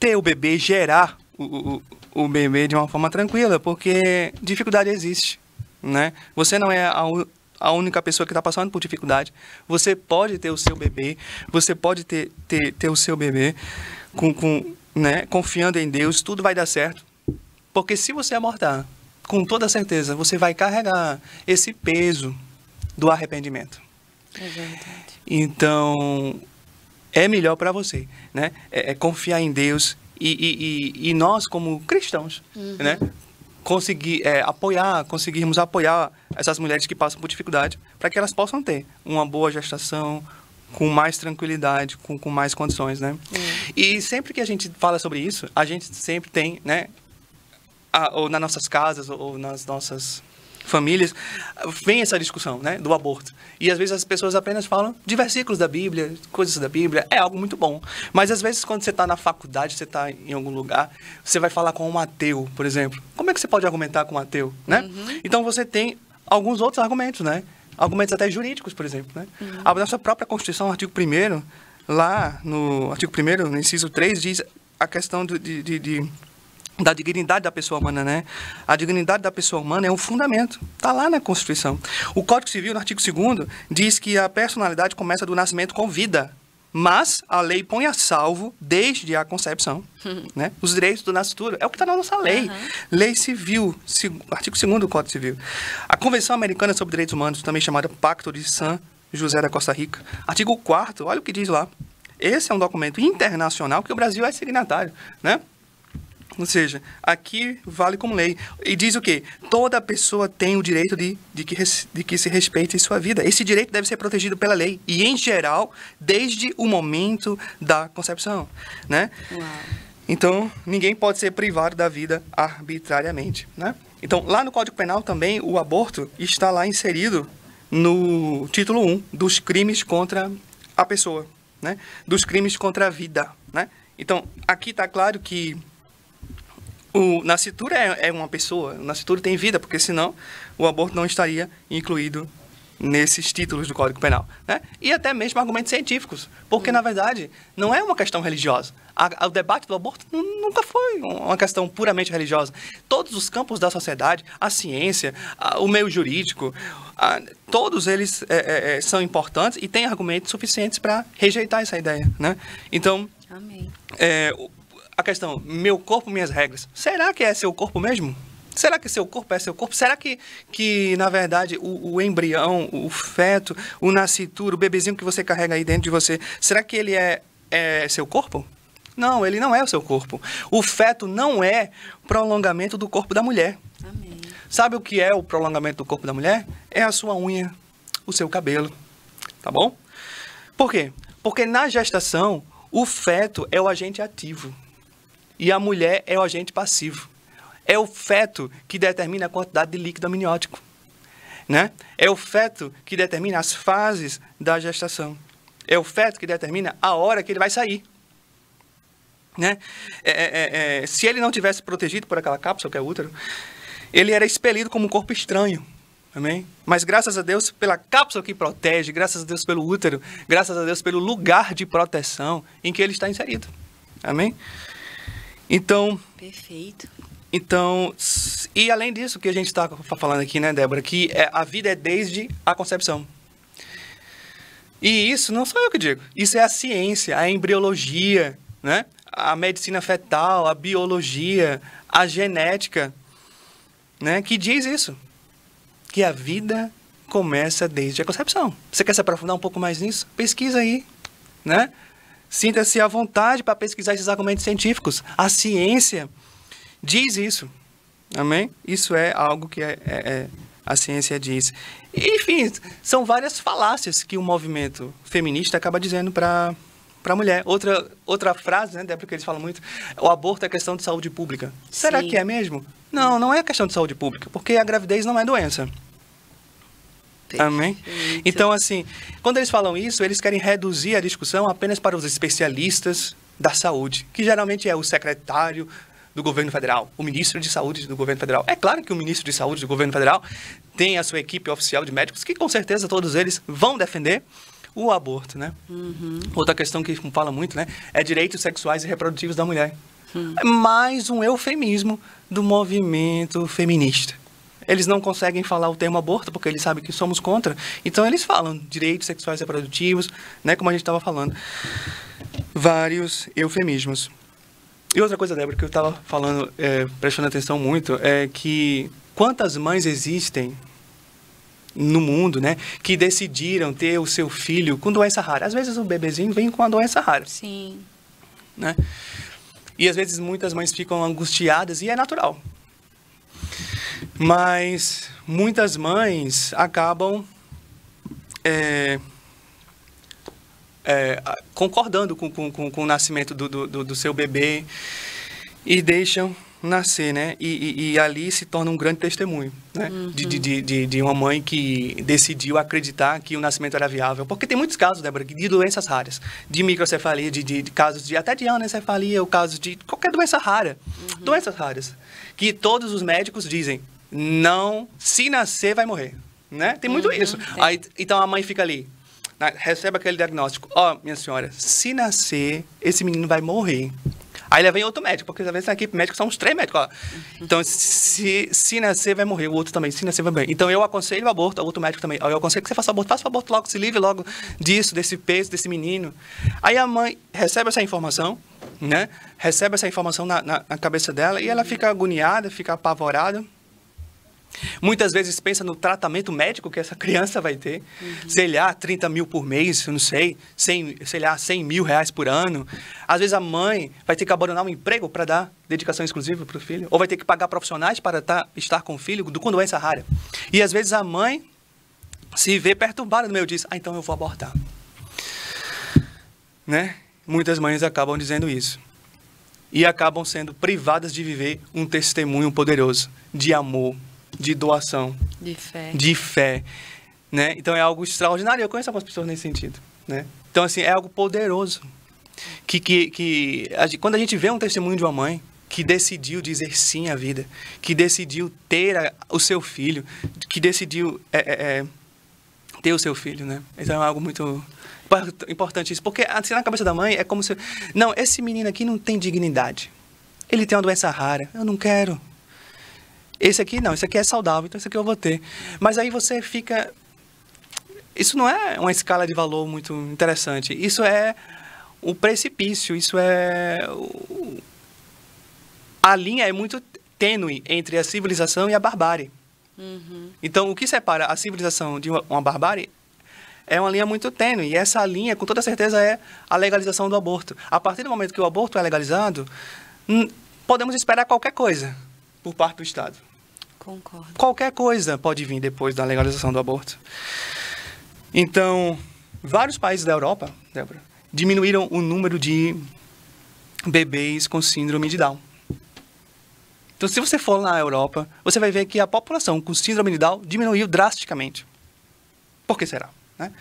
ter o bebê, gerar o bebê de uma forma tranquila, porque dificuldade existe, né? Você não é a única pessoa que está passando por dificuldade. Você pode ter o seu bebê, você pode ter o seu bebê né, confiando em Deus, tudo vai dar certo. Porque se você abortar, com toda certeza, você vai carregar esse peso do arrependimento. É verdade. Então, é melhor para você, né? Confiar em Deus e nós, como cristãos, né? Conseguirmos apoiar essas mulheres que passam por dificuldade para que elas possam ter uma boa gestação, com mais tranquilidade, com mais condições, né? E sempre que a gente fala sobre isso, a gente sempre tem, né? Ou nas nossas casas, ou nas nossas famílias, vem essa discussão, né, do aborto. E às vezes as pessoas apenas falam de versículos da Bíblia, coisas da Bíblia, é algo muito bom. Mas às vezes quando você está na faculdade, você está em algum lugar, você vai falar com um ateu, por exemplo. Como é que você pode argumentar com um ateu, né? Então você tem alguns outros argumentos, né? Argumentos até jurídicos, por exemplo, né? A nossa própria Constituição, artigo 1º, lá no artigo 1º, no inciso 3, diz a questão da dignidade da pessoa humana, né? A dignidade da pessoa humana é um fundamento. Está lá na Constituição. O Código Civil, no artigo 2º, diz que a personalidade começa do nascimento com vida. Mas a lei põe a salvo, desde a concepção, né, os direitos do nascituro. É o que está na nossa lei. Lei Civil, artigo 2º do Código Civil. A Convenção Americana sobre Direitos Humanos, também chamada Pacto de San José da Costa Rica. Artigo 4º, olha o que diz lá. Esse é um documento internacional que o Brasil é signatário, né? Ou seja, aqui vale como lei. E diz o quê? Toda pessoa tem o direito de que se respeite sua vida. Esse direito deve ser protegido pela lei. E, em geral, desde o momento da concepção, né? Uau. Então, ninguém pode ser privado da vida arbitrariamente, né? Então, lá no Código Penal também, o aborto está lá inserido no título 1 dos crimes contra a pessoa, né? Dos crimes contra a vida, né? Então, aqui está claro que o nascituro é uma pessoa, o nascituro tem vida, porque senão o aborto não estaria incluído nesses títulos do Código Penal, né? E até mesmo argumentos científicos, porque, na verdade, não é uma questão religiosa. O debate do aborto nunca foi uma questão puramente religiosa. Todos os campos da sociedade, a ciência, o meio jurídico, todos eles são importantes e têm argumentos suficientes para rejeitar essa ideia, né? Então, Amém. A questão, meu corpo, minhas regras. Será que é seu corpo mesmo? Será que seu corpo é seu corpo? Será que na verdade, o embrião, o feto, o nascituro, o bebezinho que você carrega aí dentro de você, será que ele é seu corpo? Não, ele não é o seu corpo. O feto não é prolongamento do corpo da mulher. Amém. Sabe o que é o prolongamento do corpo da mulher? É a sua unha, o seu cabelo. Tá bom? Por quê? Porque na gestação, o feto é o agente ativo. E a mulher é o agente passivo. É o feto que determina a quantidade de líquido amniótico, né? É o feto que determina as fases da gestação. É o feto que determina a hora que ele vai sair, né? Se ele não tivesse protegido por aquela cápsula, que é o útero, ele era expelido como um corpo estranho. Amém? Mas graças a Deus pela cápsula que protege, graças a Deus pelo útero, graças a Deus pelo lugar de proteção em que ele está inserido. Amém? Então... Perfeito. Então, e além disso que a gente está falando aqui, né, Débora, que a vida é desde a concepção. E isso não sou eu que digo, isso é a ciência, a embriologia, né, a medicina fetal, a biologia, a genética, né, que diz isso, que a vida começa desde a concepção. Você quer se aprofundar um pouco mais nisso? Pesquisa aí, né? Sinta-se à vontade para pesquisar esses argumentos científicos. A ciência diz isso. Amém? Isso é algo que a ciência diz. E, enfim, são várias falácias que o movimento feminista acaba dizendo para a mulher. Outra frase, né, Débora, que eles falam muito, o aborto é questão de saúde pública. Será Sim. que é mesmo? Não, não é questão de saúde pública, porque a gravidez não é doença. Amém? Então, assim, quando eles falam isso, eles querem reduzir a discussão apenas para os especialistas da saúde, que geralmente é o secretário do governo federal, o ministro de saúde do governo federal. É claro que o ministro de saúde do governo federal tem a sua equipe oficial de médicos, que com certeza todos eles vão defender o aborto, né? Outra questão que fala muito, né, é direitos sexuais e reprodutivos da mulher. É mais um eufemismo do movimento feminista. Eles não conseguem falar o termo aborto porque eles sabem que somos contra. Então, eles falam direitos sexuais e reprodutivos, né, como a gente estava falando. Vários eufemismos. E outra coisa, Débora, que eu estava falando, prestando atenção muito, é que quantas mães existem no mundo, né, que decidiram ter o seu filho com doença rara. Às vezes o bebezinho vem com uma doença rara. Sim. Né? E às vezes muitas mães ficam angustiadas e é natural. Mas muitas mães acabam concordando com o nascimento do seu bebê e deixam nascer, né? E ali se torna um grande testemunho, né? De uma mãe que decidiu acreditar que o nascimento era viável. Porque tem muitos casos, Débora, de doenças raras, de microcefalia, de casos até de anencefalia, ou casos de qualquer doença rara. Doenças raras. Que todos os médicos dizem, não, se nascer, vai morrer. Né? Tem muito isso. Aí, então a mãe fica ali, recebe aquele diagnóstico. Ó, minha senhora, se nascer, esse menino vai morrer. Aí leva em outro médico, porque às vezes na equipe médica são uns 3 médicos. Ó. Então, se nascer, vai morrer. O outro também, se nascer, vai morrer. Então, eu aconselho o aborto, o outro médico também. Eu aconselho que você faça o aborto logo, se livre logo disso, desse peso, desse menino. Aí a mãe recebe essa informação, né? Recebe essa informação na cabeça dela e ela fica agoniada, fica apavorada. Muitas vezes pensa no tratamento médico que essa criança vai ter, sei lá, 30 mil por mês, eu não sei, 100 mil reais por ano. Às vezes a mãe vai ter que abandonar um emprego para dar dedicação exclusiva para o filho, ou vai ter que pagar profissionais para estar com o filho com doença rara. E às vezes a mãe se vê perturbada no meio disso, então eu vou abortar. Né? Muitas mães acabam dizendo isso. E acabam sendo privadas de viver um testemunho poderoso de amor, de doação, de fé, né? Então é algo extraordinário. Eu conheço algumas pessoas nesse sentido, né? Então assim é algo poderoso quando a gente vê um testemunho de uma mãe que decidiu dizer sim à vida, que decidiu ter o seu filho, que decidiu ter o seu filho, né? Então é algo muito importante isso, porque assim na cabeça da mãe é como se não, esse menino aqui não tem dignidade, ele tem uma doença rara, eu não quero. Esse aqui não, esse aqui é saudável, então esse aqui eu vou ter. Mas aí você fica... Isso não é uma escala de valor muito interessante. Isso é o precipício, isso é... A linha é muito tênue entre a civilização e a barbárie. Então, o que separa a civilização de uma barbárie é uma linha muito tênue. E essa linha, com toda certeza, é a legalização do aborto. A partir do momento que o aborto é legalizado, podemos esperar qualquer coisa por parte do Estado. Concordo. Qualquer coisa pode vir depois da legalização do aborto. Então, vários países da Europa, Débora, diminuíram o número de bebês com síndrome de Down. Então, se você for na Europa, você vai ver que a população com síndrome de Down diminuiu drasticamente. Por que será? Né?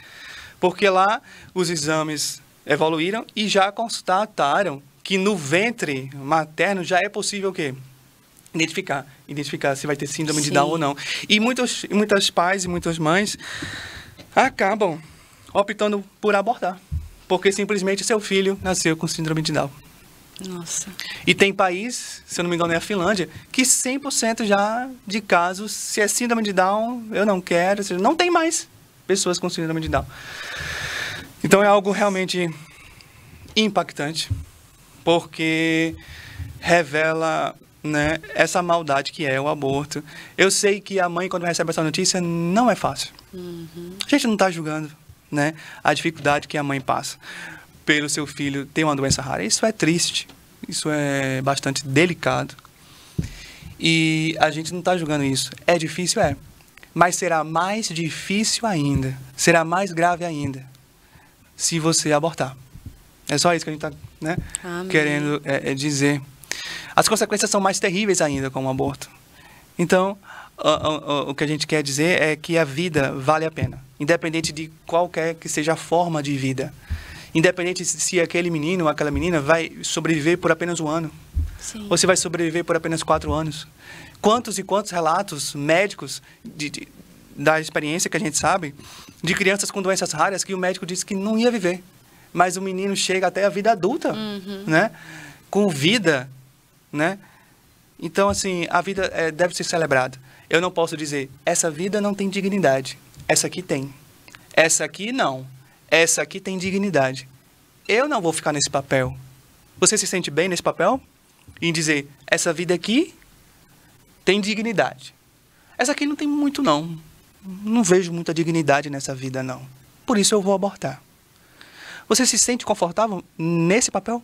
Porque lá os exames evoluíram e já constataram que no ventre materno já é possível o quê? Identificar se vai ter síndrome de Down ou não. E muitas pais e muitas mães acabam optando por abortar, porque simplesmente seu filho nasceu com síndrome de Down. Nossa. E tem país, se eu não me engano é a Finlândia, que 100% já de casos, se é síndrome de Down, eu não quero, ou seja, não tem mais pessoas com síndrome de Down. Então é algo realmente impactante, porque revela, né, essa maldade que é o aborto. Eu sei que a mãe, quando recebe essa notícia, não é fácil. A gente não está julgando, né, a dificuldade que a mãe passa pelo seu filho ter uma doença rara. Isso é triste, isso é bastante delicado. E a gente não está julgando isso. É difícil, é. Mas será mais difícil ainda, será mais grave ainda, se você abortar. É só isso que a gente está, né, querendo dizer. As consequências são mais terríveis ainda com o aborto. Então, o que a gente quer dizer é que a vida vale a pena, independente de qualquer que seja a forma de vida. Independente se aquele menino ou aquela menina vai sobreviver por apenas 1 ano. Sim. Ou se vai sobreviver por apenas 4 anos. Quantos e quantos relatos médicos da experiência que a gente sabe de crianças com doenças raras que o médico disse que não ia viver. Mas o menino chega até a vida adulta, né? Com vida, né? Então, assim, a vida deve ser celebrada. Eu não posso dizer, essa vida não tem dignidade. Essa aqui tem. Essa aqui não. Essa aqui tem dignidade. Eu não vou ficar nesse papel. Você se sente bem nesse papel? Em dizer, essa vida aqui tem dignidade. Essa aqui não tem muito, não. Não vejo muita dignidade nessa vida, não. Por isso eu vou abortar. Você se sente confortável nesse papel?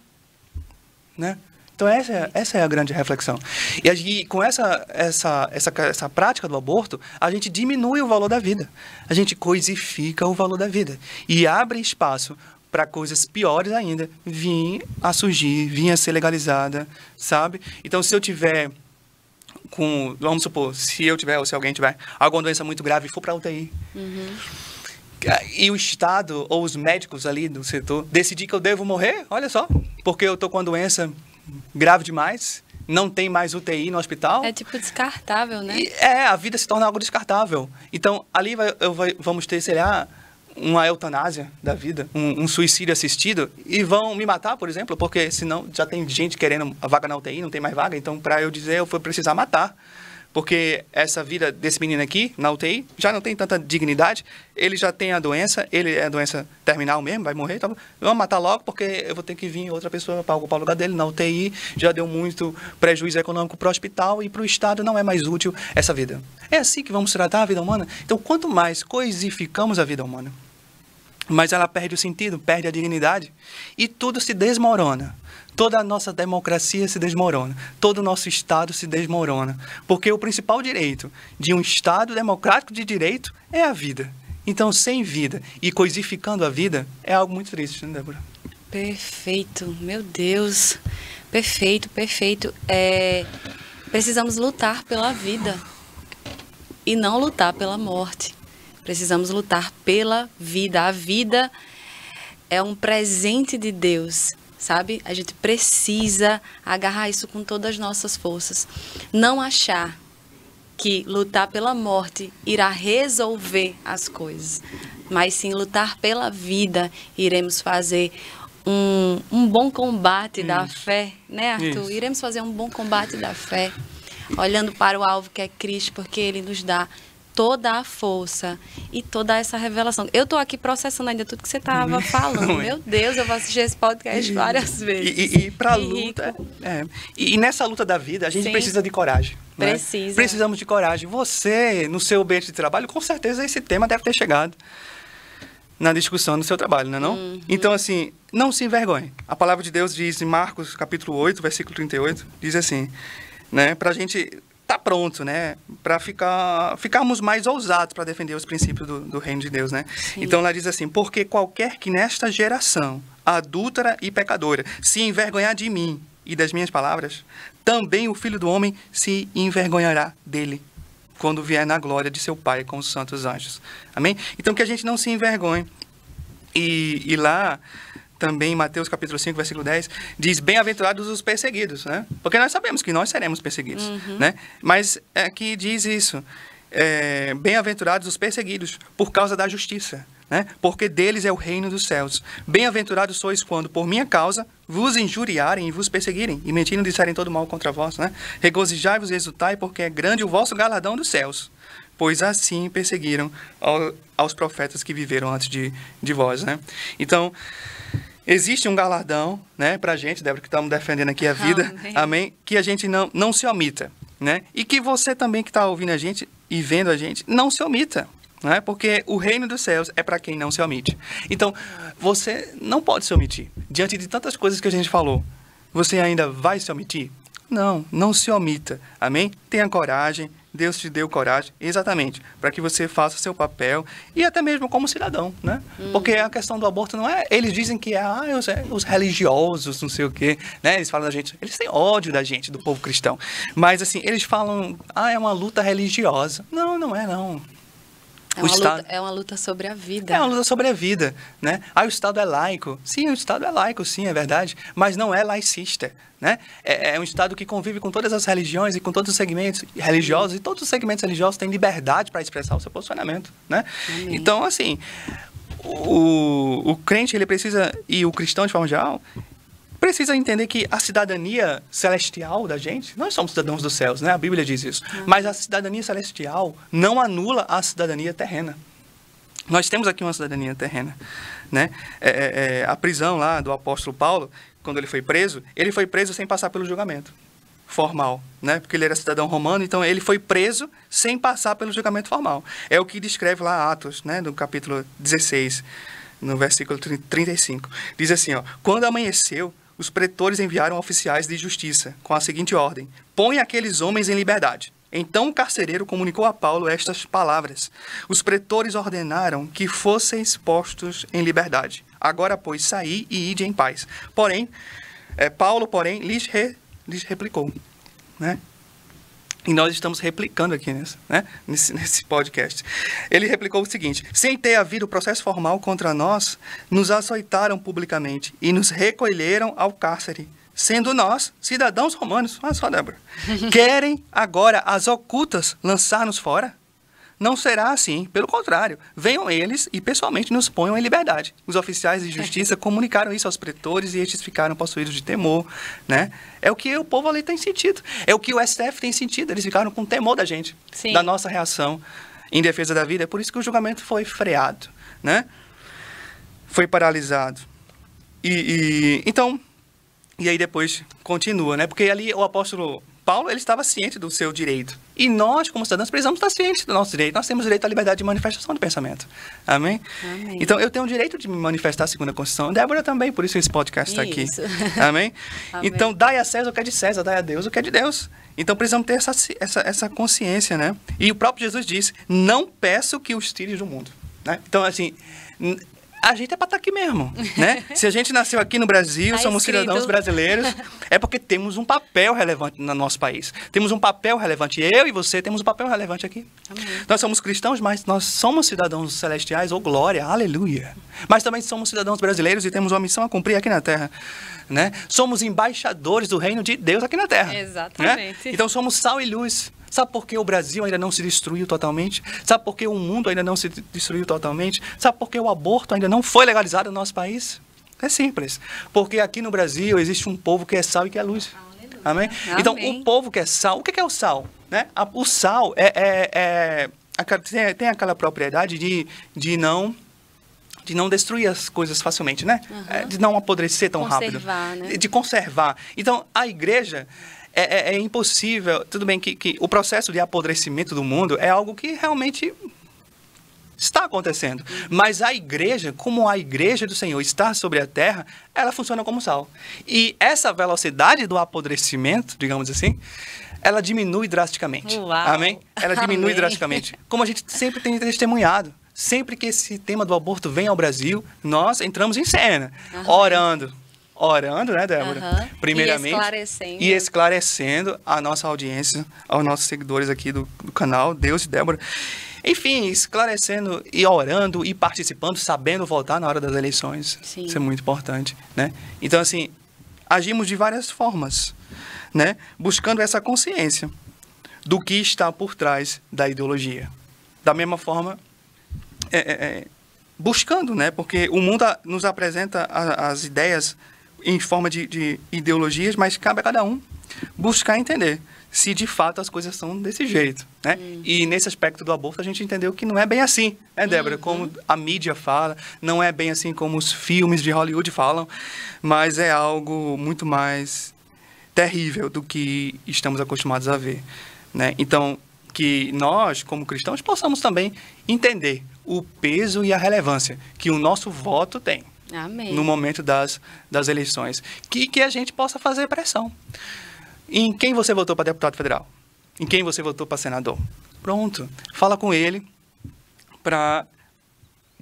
Né? Então essa é a grande reflexão. E com essa prática do aborto, a gente diminui o valor da vida. A gente coisifica o valor da vida. E abre espaço para coisas piores ainda vir a surgir, vir a ser legalizada, sabe? Então, se eu tiver vamos supor, se eu tiver ou se alguém tiver alguma doença muito grave e for para a UTI, e o Estado ou os médicos ali do setor decidir que eu devo morrer, olha só, porque eu estou com uma doença grave demais, não tem mais UTI no hospital. É tipo descartável, né? A vida se torna algo descartável. Então, ali vamos ter, sei lá, uma eutanásia da vida, um suicídio assistido, e vão me matar, por exemplo, porque senão já tem gente querendo a vaga na UTI, não tem mais vaga, então para eu dizer, eu vou precisar matar. Porque essa vida desse menino aqui, na UTI, já não tem tanta dignidade, ele já tem a doença, ele é a doença terminal mesmo, vai morrer, então vamos matar logo, porque eu vou ter que vir outra pessoa para ocupar o lugar dele na UTI, já deu muito prejuízo econômico para o hospital e para o Estado não é mais útil essa vida. É assim que vamos tratar a vida humana? Então, quanto mais coisificamos a vida humana, mais ela perde o sentido, perde a dignidade e tudo se desmorona. Toda a nossa democracia se desmorona, todo o nosso Estado se desmorona, porque o principal direito de um Estado democrático de direito é a vida. Então, sem vida e coisificando a vida é algo muito triste, né, Débora? Perfeito, meu Deus, perfeito, perfeito. Precisamos lutar pela vida e não lutar pela morte. Precisamos lutar pela vida. A vida é um presente de Deus. Sabe? A gente precisa agarrar isso com todas as nossas forças. Não achar que lutar pela morte irá resolver as coisas, mas sim lutar pela vida. Iremos fazer um bom combate da fé, né, Arthur? Isso. Iremos fazer um bom combate da fé, olhando para o alvo que é Cristo, porque Ele nos dá toda a força e toda essa revelação. Eu estou aqui processando ainda tudo que você estava falando. Meu Deus, eu vou assistir esse podcast várias vezes. E para a luta... E nessa luta da vida, a gente precisa de coragem. Precisa. Né? Precisamos de coragem. Você, no seu ambiente de trabalho, com certeza esse tema deve ter chegado na discussão do seu trabalho, não é não? Então, assim, não se envergonhe. A palavra de Deus diz em Marcos, capítulo 8, versículo 38, diz assim, né, para a gente... tá pronto, né, para ficarmos mais ousados para defender os princípios do reino de Deus, né? Sim. Então ela diz assim, porque qualquer que nesta geração adúltera e pecadora se envergonhar de mim e das minhas palavras, também o Filho do Homem se envergonhará dele, quando vier na glória de seu Pai com os santos anjos. Amém? Então que a gente não se envergonhe. E lá... também em Mateus capítulo 5, versículo 10, diz, bem-aventurados os perseguidos, né? Porque nós sabemos que nós seremos perseguidos, né? Mas aqui diz isso, bem-aventurados os perseguidos por causa da justiça, né? Porque deles é o reino dos céus. Bem-aventurados sois quando, por minha causa, vos injuriarem e vos perseguirem, e mentindo disserem todo mal contra vós, né? Regozijai-vos e exultai, porque é grande o vosso galardão dos céus, pois assim perseguiram aos profetas que viveram antes de vós, né? Então... existe um galardão, né, pra gente, Débora, que estamos defendendo aqui a vida, amém? Que a gente não se omita, né? E que você também que está ouvindo a gente e vendo a gente, não se omita, né? Porque o reino dos céus é para quem não se omite. Então, você não pode se omitir. Diante de tantas coisas que a gente falou, você ainda vai se omitir? Não se omita, amém? Tenha coragem. Deus te deu coragem, exatamente, para que você faça seu papel e até mesmo como cidadão, né? Porque a questão do aborto não é... eles dizem que os religiosos, não sei o quê, né? Eles falam da gente... eles têm ódio da gente, do povo cristão. Mas, assim, eles falam... é uma luta religiosa. Não é, não. É uma luta sobre a vida. É uma luta sobre a vida, né? O Estado é laico. Sim, o Estado é laico, sim, é verdade. Mas não é laicista, né? É um Estado que convive com todas as religiões e com todos os segmentos religiosos. E todos os segmentos religiosos têm liberdade para expressar o seu posicionamento, né? Amém. Então, assim, o crente, ele precisa, e o cristão de forma geral, precisa entender que a cidadania celestial da gente, nós somos cidadãos dos céus, né? A Bíblia diz isso. Mas a cidadania celestial não anula a cidadania terrena. Nós temos aqui uma cidadania terrena, né? A prisão lá do apóstolo Paulo, quando ele foi preso sem passar pelo julgamento formal, né? Porque ele era cidadão romano, então ele foi preso sem passar pelo julgamento formal. É o que descreve lá Atos, né? No capítulo 16, no versículo 35. Diz assim, ó, quando amanheceu, os pretores enviaram oficiais de justiça com a seguinte ordem: põe aqueles homens em liberdade. Então o carcereiro comunicou a Paulo estas palavras: os pretores ordenaram que fossem postos em liberdade. Agora, pois, saí e ide em paz. Paulo, lhes replicou, né? E nós estamos replicando aqui nesse podcast. Ele replicou o seguinte: sem ter havido processo formal contra nós, nos açoitaram publicamente e nos recolheram ao cárcere, sendo nós, cidadãos romanos, olha só, Débora, querem agora as ocultas lançar-nos fora? não será assim. Pelo contrário, venham eles e pessoalmente nos ponham em liberdade. Os oficiais de justiça comunicaram isso aos pretores e estes ficaram possuídos de temor, né? É o que o povo ali tem sentido. É o que o STF tem sentido. Eles ficaram com temor da gente, Sim. da nossa reação em defesa da vida. É por isso que o julgamento foi freado, né? Foi paralisado. Então, e aí depois continua, né? Porque ali o apóstolo Paulo, ele estava ciente do seu direito. E nós, como cidadãos, precisamos estar cientes do nosso direito. Nós temos direito à liberdade de manifestação de pensamento. Amém? Amém. Então, eu tenho o direito de me manifestar segundo a Constituição. Débora também, por isso esse podcast está aqui. Amém? Amém? Então, dai a César o que é de César, dai a Deus o que é de Deus. Então, precisamos ter essa consciência, né? E o próprio Jesus disse, não peço que os tires do mundo. Né? Então, assim... A gente é para estar aqui mesmo, né? Se a gente nasceu aqui no Brasil, tá somos escrito. cidadãos brasileiros, é porque temos um papel relevante no nosso país. Temos um papel relevante. Eu e você temos um papel relevante aqui. Amém. Nós somos cristãos, mas nós somos cidadãos celestiais, ou glória, aleluia. Mas também somos cidadãos brasileiros e temos uma missão a cumprir aqui na Terra, né? Somos embaixadores do reino de Deus aqui na Terra. Exatamente. Né? Então somos sal e luz. Sabe por que o Brasil ainda não se destruiu totalmente? Sabe por que o mundo ainda não se destruiu totalmente? Sabe por que o aborto ainda não foi legalizado no nosso país? É simples. Porque aqui no Brasil existe um povo que é sal e que é luz. Amém? Então, o povo que é sal... O que é o sal? Né? O sal tem aquela propriedade de não destruir as coisas facilmente, né? Uhum. De não apodrecer tão Conservar, rápido. né? De conservar. Então, a igreja... É impossível, tudo bem que o processo de apodrecimento do mundo é algo que realmente está acontecendo. Mas a igreja, como a igreja do Senhor está sobre a terra, ela funciona como sal. E essa velocidade do apodrecimento, digamos assim, ela diminui drasticamente. Uau. Amém? Ela diminui Amém. drasticamente. Como a gente sempre tem testemunhado. Sempre que esse tema do aborto vem ao Brasil, nós entramos em cena, orando, né, Débora? Primeiramente. E esclarecendo a nossa audiência, aos nossos seguidores aqui do canal, Deus e Débora. Enfim, esclarecendo e orando e participando, sabendo votar na hora das eleições. Sim. Isso é muito importante, né? Então, assim, agimos de várias formas, né? Buscando essa consciência do que está por trás da ideologia. Da mesma forma, buscando, né? Porque o mundo nos apresenta as ideias em forma de ideologias, mas cabe a cada um buscar entender se de fato as coisas são desse jeito, né? E nesse aspecto do aborto a gente entendeu que não é bem assim, né, Débora? Como a mídia fala, não é bem assim como os filmes de Hollywood falam, mas é algo muito mais terrível do que estamos acostumados a ver, né? Então, que nós, como cristãos, possamos também entender o peso e a relevância que o nosso voto tem. Amém. No momento das eleições. Que a gente possa fazer pressão. Em quem você votou para deputado federal? Em quem você votou para senador? Pronto. Fala com ele para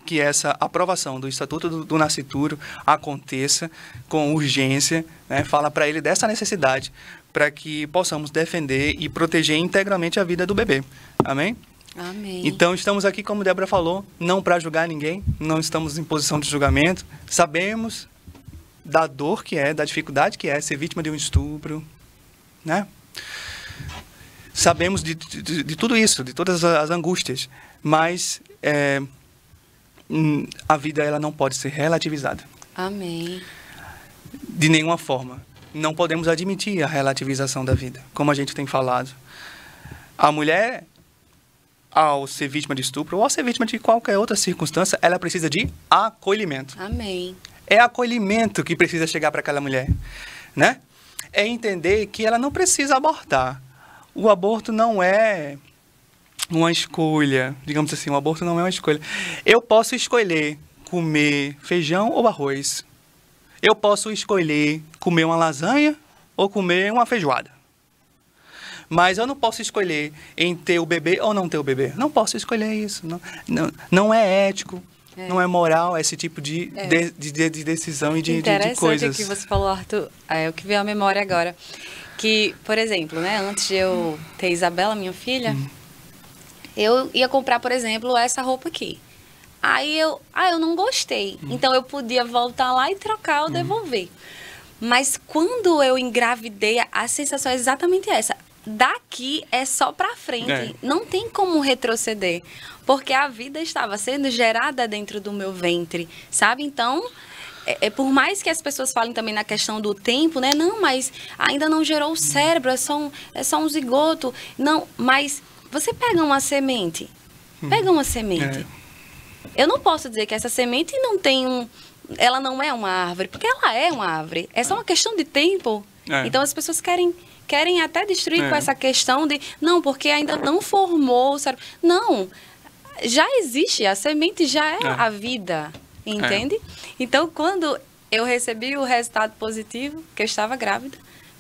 que essa aprovação do Estatuto do Nascituro aconteça com urgência, né? Fala para ele dessa necessidade para que possamos defender e proteger integralmente a vida do bebê. Amém? Amém. Então, estamos aqui, como Débora falou, não para julgar ninguém, não estamos em posição de julgamento, sabemos da dor que é, da dificuldade que é ser vítima de um estupro, né? Sabemos de tudo isso, de todas as angústias, mas a vida ela não pode ser relativizada. Amém. De nenhuma forma. Não podemos admitir a relativização da vida, como a gente tem falado. A mulher, ao ser vítima de estupro ou ao ser vítima de qualquer outra circunstância, ela precisa de acolhimento. Amém. É acolhimento que precisa chegar para aquela mulher, né? É entender que ela não precisa abortar. O aborto não é uma escolha, digamos assim, o aborto não é uma escolha. Eu posso escolher comer feijão ou arroz. Eu posso escolher comer uma lasanha ou comer uma feijoada. Mas eu não posso escolher em ter o bebê ou não ter o bebê. Não posso escolher isso. Não é ético, não é moral esse tipo de decisão e de coisas. Interessante que você falou, Arthur. É o que veio à memória agora. Que, por exemplo, né, antes de eu ter Isabela, minha filha, eu ia comprar, por exemplo, essa roupa aqui. Aí eu não gostei. Então eu podia voltar lá e trocar ou devolver. Mas quando eu engravidei, a sensação é exatamente essa. daqui é só para frente. Não tem como retroceder, porque a vida estava sendo gerada dentro do meu ventre, sabe? Então, por mais que as pessoas falem também na questão do tempo, né? Não, mas ainda não gerou o cérebro, é só um zigoto. Não, mas você pega uma semente. Pega uma semente. Eu não posso dizer que essa semente não tem ela não é uma árvore, porque ela é uma árvore. É só uma questão de tempo. Então as pessoas querem até destruir com essa questão de não, porque ainda não formou, sabe? Não, já existe, a semente já é a vida, entende? Então, quando eu recebi o resultado positivo, que eu estava grávida,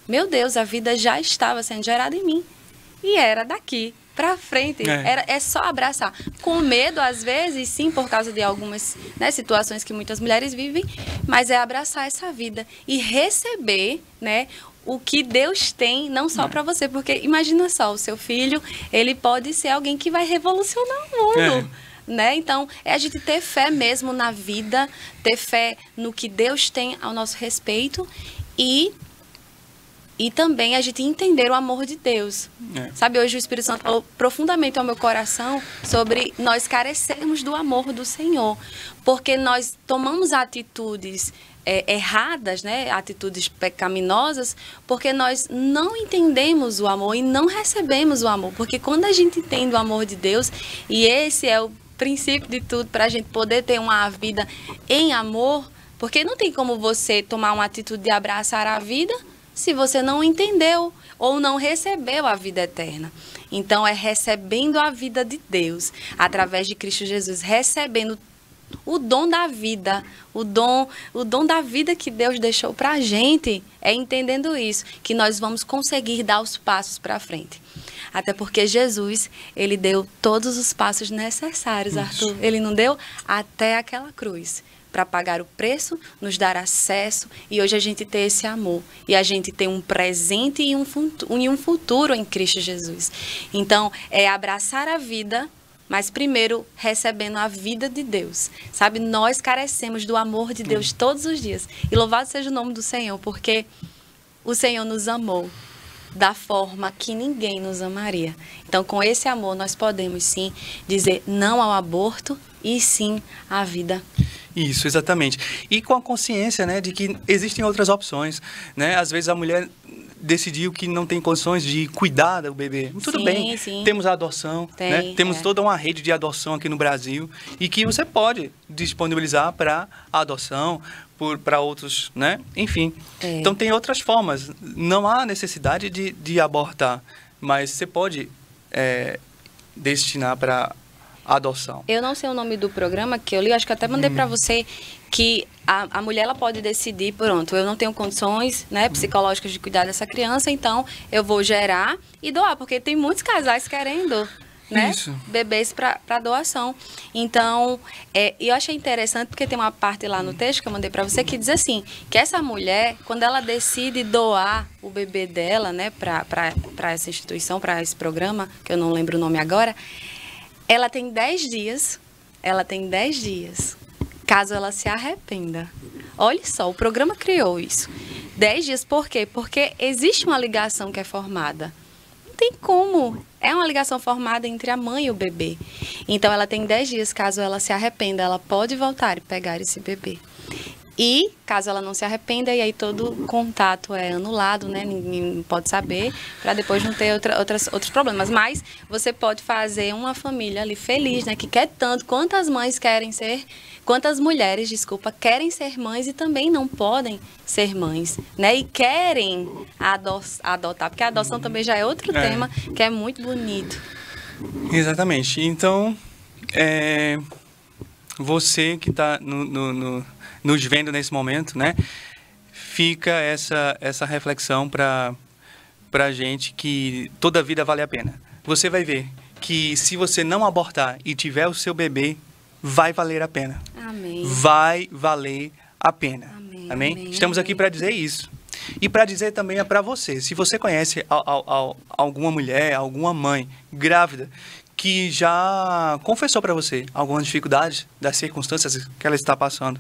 meu Deus, a vida já estava sendo gerada em mim. E era daqui para frente, é só abraçar. Com medo, às vezes, sim, por causa de algumas, né, situações que muitas mulheres vivem, mas é abraçar essa vida e receber, né, o que Deus tem, não só para você, porque imagina só, o seu filho, ele pode ser alguém que vai revolucionar o mundo. Né? Então, é a gente ter fé mesmo na vida, ter fé no que Deus tem ao nosso respeito e também a gente entender o amor de Deus. Sabe, hoje o Espírito Santo falou profundamente ao meu coração sobre nós carecermos do amor do Senhor, porque nós tomamos atitudes erradas, né? Atitudes pecaminosas, porque nós não entendemos o amor e não recebemos o amor, porque quando a gente entende o amor de Deus, e esse é o princípio de tudo para a gente poder ter uma vida em amor, porque não tem como você tomar uma atitude de abraçar a vida se você não entendeu ou não recebeu a vida eterna. Então, é recebendo a vida de Deus, através de Cristo Jesus, recebendo o dom da vida, o dom da vida que Deus deixou para a gente, é entendendo isso, que nós vamos conseguir dar os passos para frente. Até porque Jesus, ele deu todos os passos necessários, Arthur. Ele não deu até aquela cruz, para pagar o preço, nos dar acesso e hoje a gente ter esse amor. E a gente tem um presente e um futuro em Cristo Jesus. Então, é abraçar a vida, mas primeiro recebendo a vida de Deus. Sabe, nós carecemos do amor de Deus todos os dias. E louvado seja o nome do Senhor, porque o Senhor nos amou da forma que ninguém nos amaria. Então, com esse amor, nós podemos sim dizer não ao aborto e sim à vida. Isso, exatamente. E com a consciência, né, de que existem outras opções, né? Às vezes a mulher decidiu que não tem condições de cuidar do bebê. Tudo bem, temos a adoção, né? Temos toda uma rede de adoção aqui no Brasil e que você pode disponibilizar para a adoção, para outros, né? Enfim. Então tem outras formas. Não há necessidade de abortar, mas você pode destinar para adoção. Eu não sei o nome do programa que eu li, acho que eu até mandei para você, que a mulher ela pode decidir, pronto, eu não tenho condições, né, psicológicas de cuidar dessa criança, então eu vou gerar e doar, porque tem muitos casais querendo, né, bebês para doação. Então, eu achei interessante porque tem uma parte lá no texto que eu mandei para você que diz assim, que essa mulher, quando ela decide doar o bebê dela, né, para essa instituição, para esse programa, que eu não lembro o nome agora, ela tem 10 dias, caso ela se arrependa. Olha só, o programa criou isso. 10 dias, por quê? Porque existe uma ligação que é formada. Não tem como. É uma ligação formada entre a mãe e o bebê. Então, ela tem 10 dias, caso ela se arrependa, ela pode voltar e pegar esse bebê. E, caso ela não se arrependa, e aí todo contato é anulado, né? Ninguém pode saber, para depois não ter outros problemas. Mas você pode fazer uma família ali feliz, né? Que quer tanto. Quantas mulheres, querem ser mães e também não podem ser mães, né? E querem adotar, porque a adoção também já é outro tema que é muito bonito. Exatamente. Então, você que está nos vendo nesse momento, né? Fica essa reflexão para a gente que toda vida vale a pena. Você vai ver que se você não abortar e tiver o seu bebê, vai valer a pena. Amém. Vai valer a pena. Amém. Amém? Amém. Estamos aqui para dizer isso. E para dizer também para você, se você conhece alguma mulher, alguma mãe grávida, que já confessou para você algumas dificuldades das circunstâncias que ela está passando,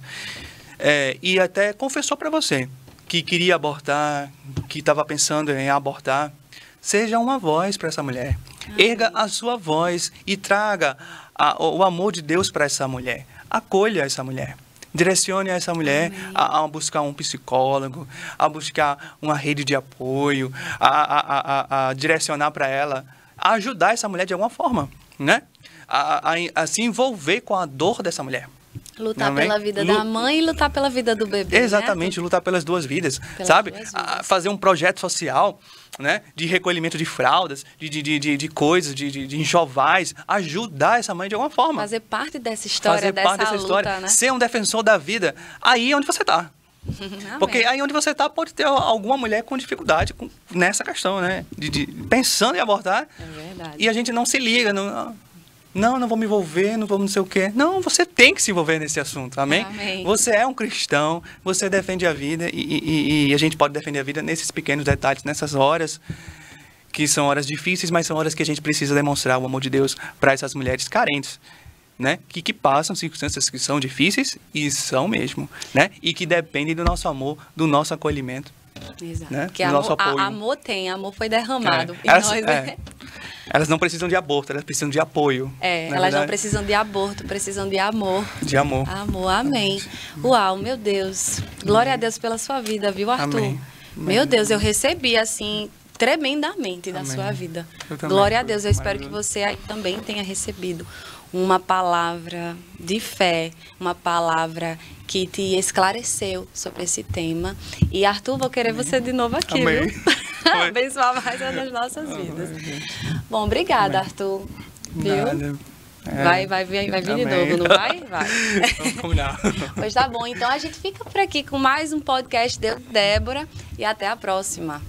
e até confessou para você que queria abortar, que estava pensando em abortar, Seja uma voz para essa mulher. Erga a sua voz e traga o amor de Deus para essa mulher. Acolha essa mulher. Direcione essa mulher a buscar um psicólogo, a buscar uma rede de apoio, a direcionar para ela, a ajudar essa mulher de alguma forma, né? A se envolver com a dor dessa mulher. Lutar pela vida da mãe e lutar pela vida do bebê. Exatamente, né? Lutar pelas duas vidas, sabe? Fazer um projeto social, né? De recolhimento de fraldas, de coisas, de enxovais, ajudar essa mãe de alguma forma. Fazer parte dessa história, dessa luta, né? Ser um defensor da vida, aí é onde você está. Porque aí onde você está pode ter alguma mulher com dificuldade nessa questão, né? Pensando em abortar. É verdade. E a gente não se liga, não vou me envolver, não vou não sei o quê. Não, você tem que se envolver nesse assunto, amém? Amém. Você é um cristão, você defende a vida e a gente pode defender a vida nesses pequenos detalhes, nessas horas que são horas difíceis, mas são horas que a gente precisa demonstrar o amor de Deus para essas mulheres carentes, né? Que passam circunstâncias que são difíceis, e são mesmo, né? E que dependem do nosso amor, do nosso acolhimento. Exato. Né? Porque do nosso apoio. Amor foi derramado. Elas não precisam de aborto, elas precisam de apoio. Elas não precisam de aborto, precisam de amor. De amor. Amor, amém. Uau, meu Deus. Glória a Deus pela sua vida, viu, Arthur? Amém. Meu Deus, eu recebi, assim, tremendamente da sua vida. Glória a Deus, eu espero que você aí também tenha recebido uma palavra de fé, uma palavra que te esclareceu sobre esse tema. E, Arthur, vou querer você de novo aqui, Amém. viu? Abençoar mais as nossas vidas. Bom, obrigada, Arthur. Viu? Nada. Vai vir de novo, não vai? Vai. Vamos combinar. Pois tá bom, então a gente fica por aqui com mais um podcast de Débora e até a próxima.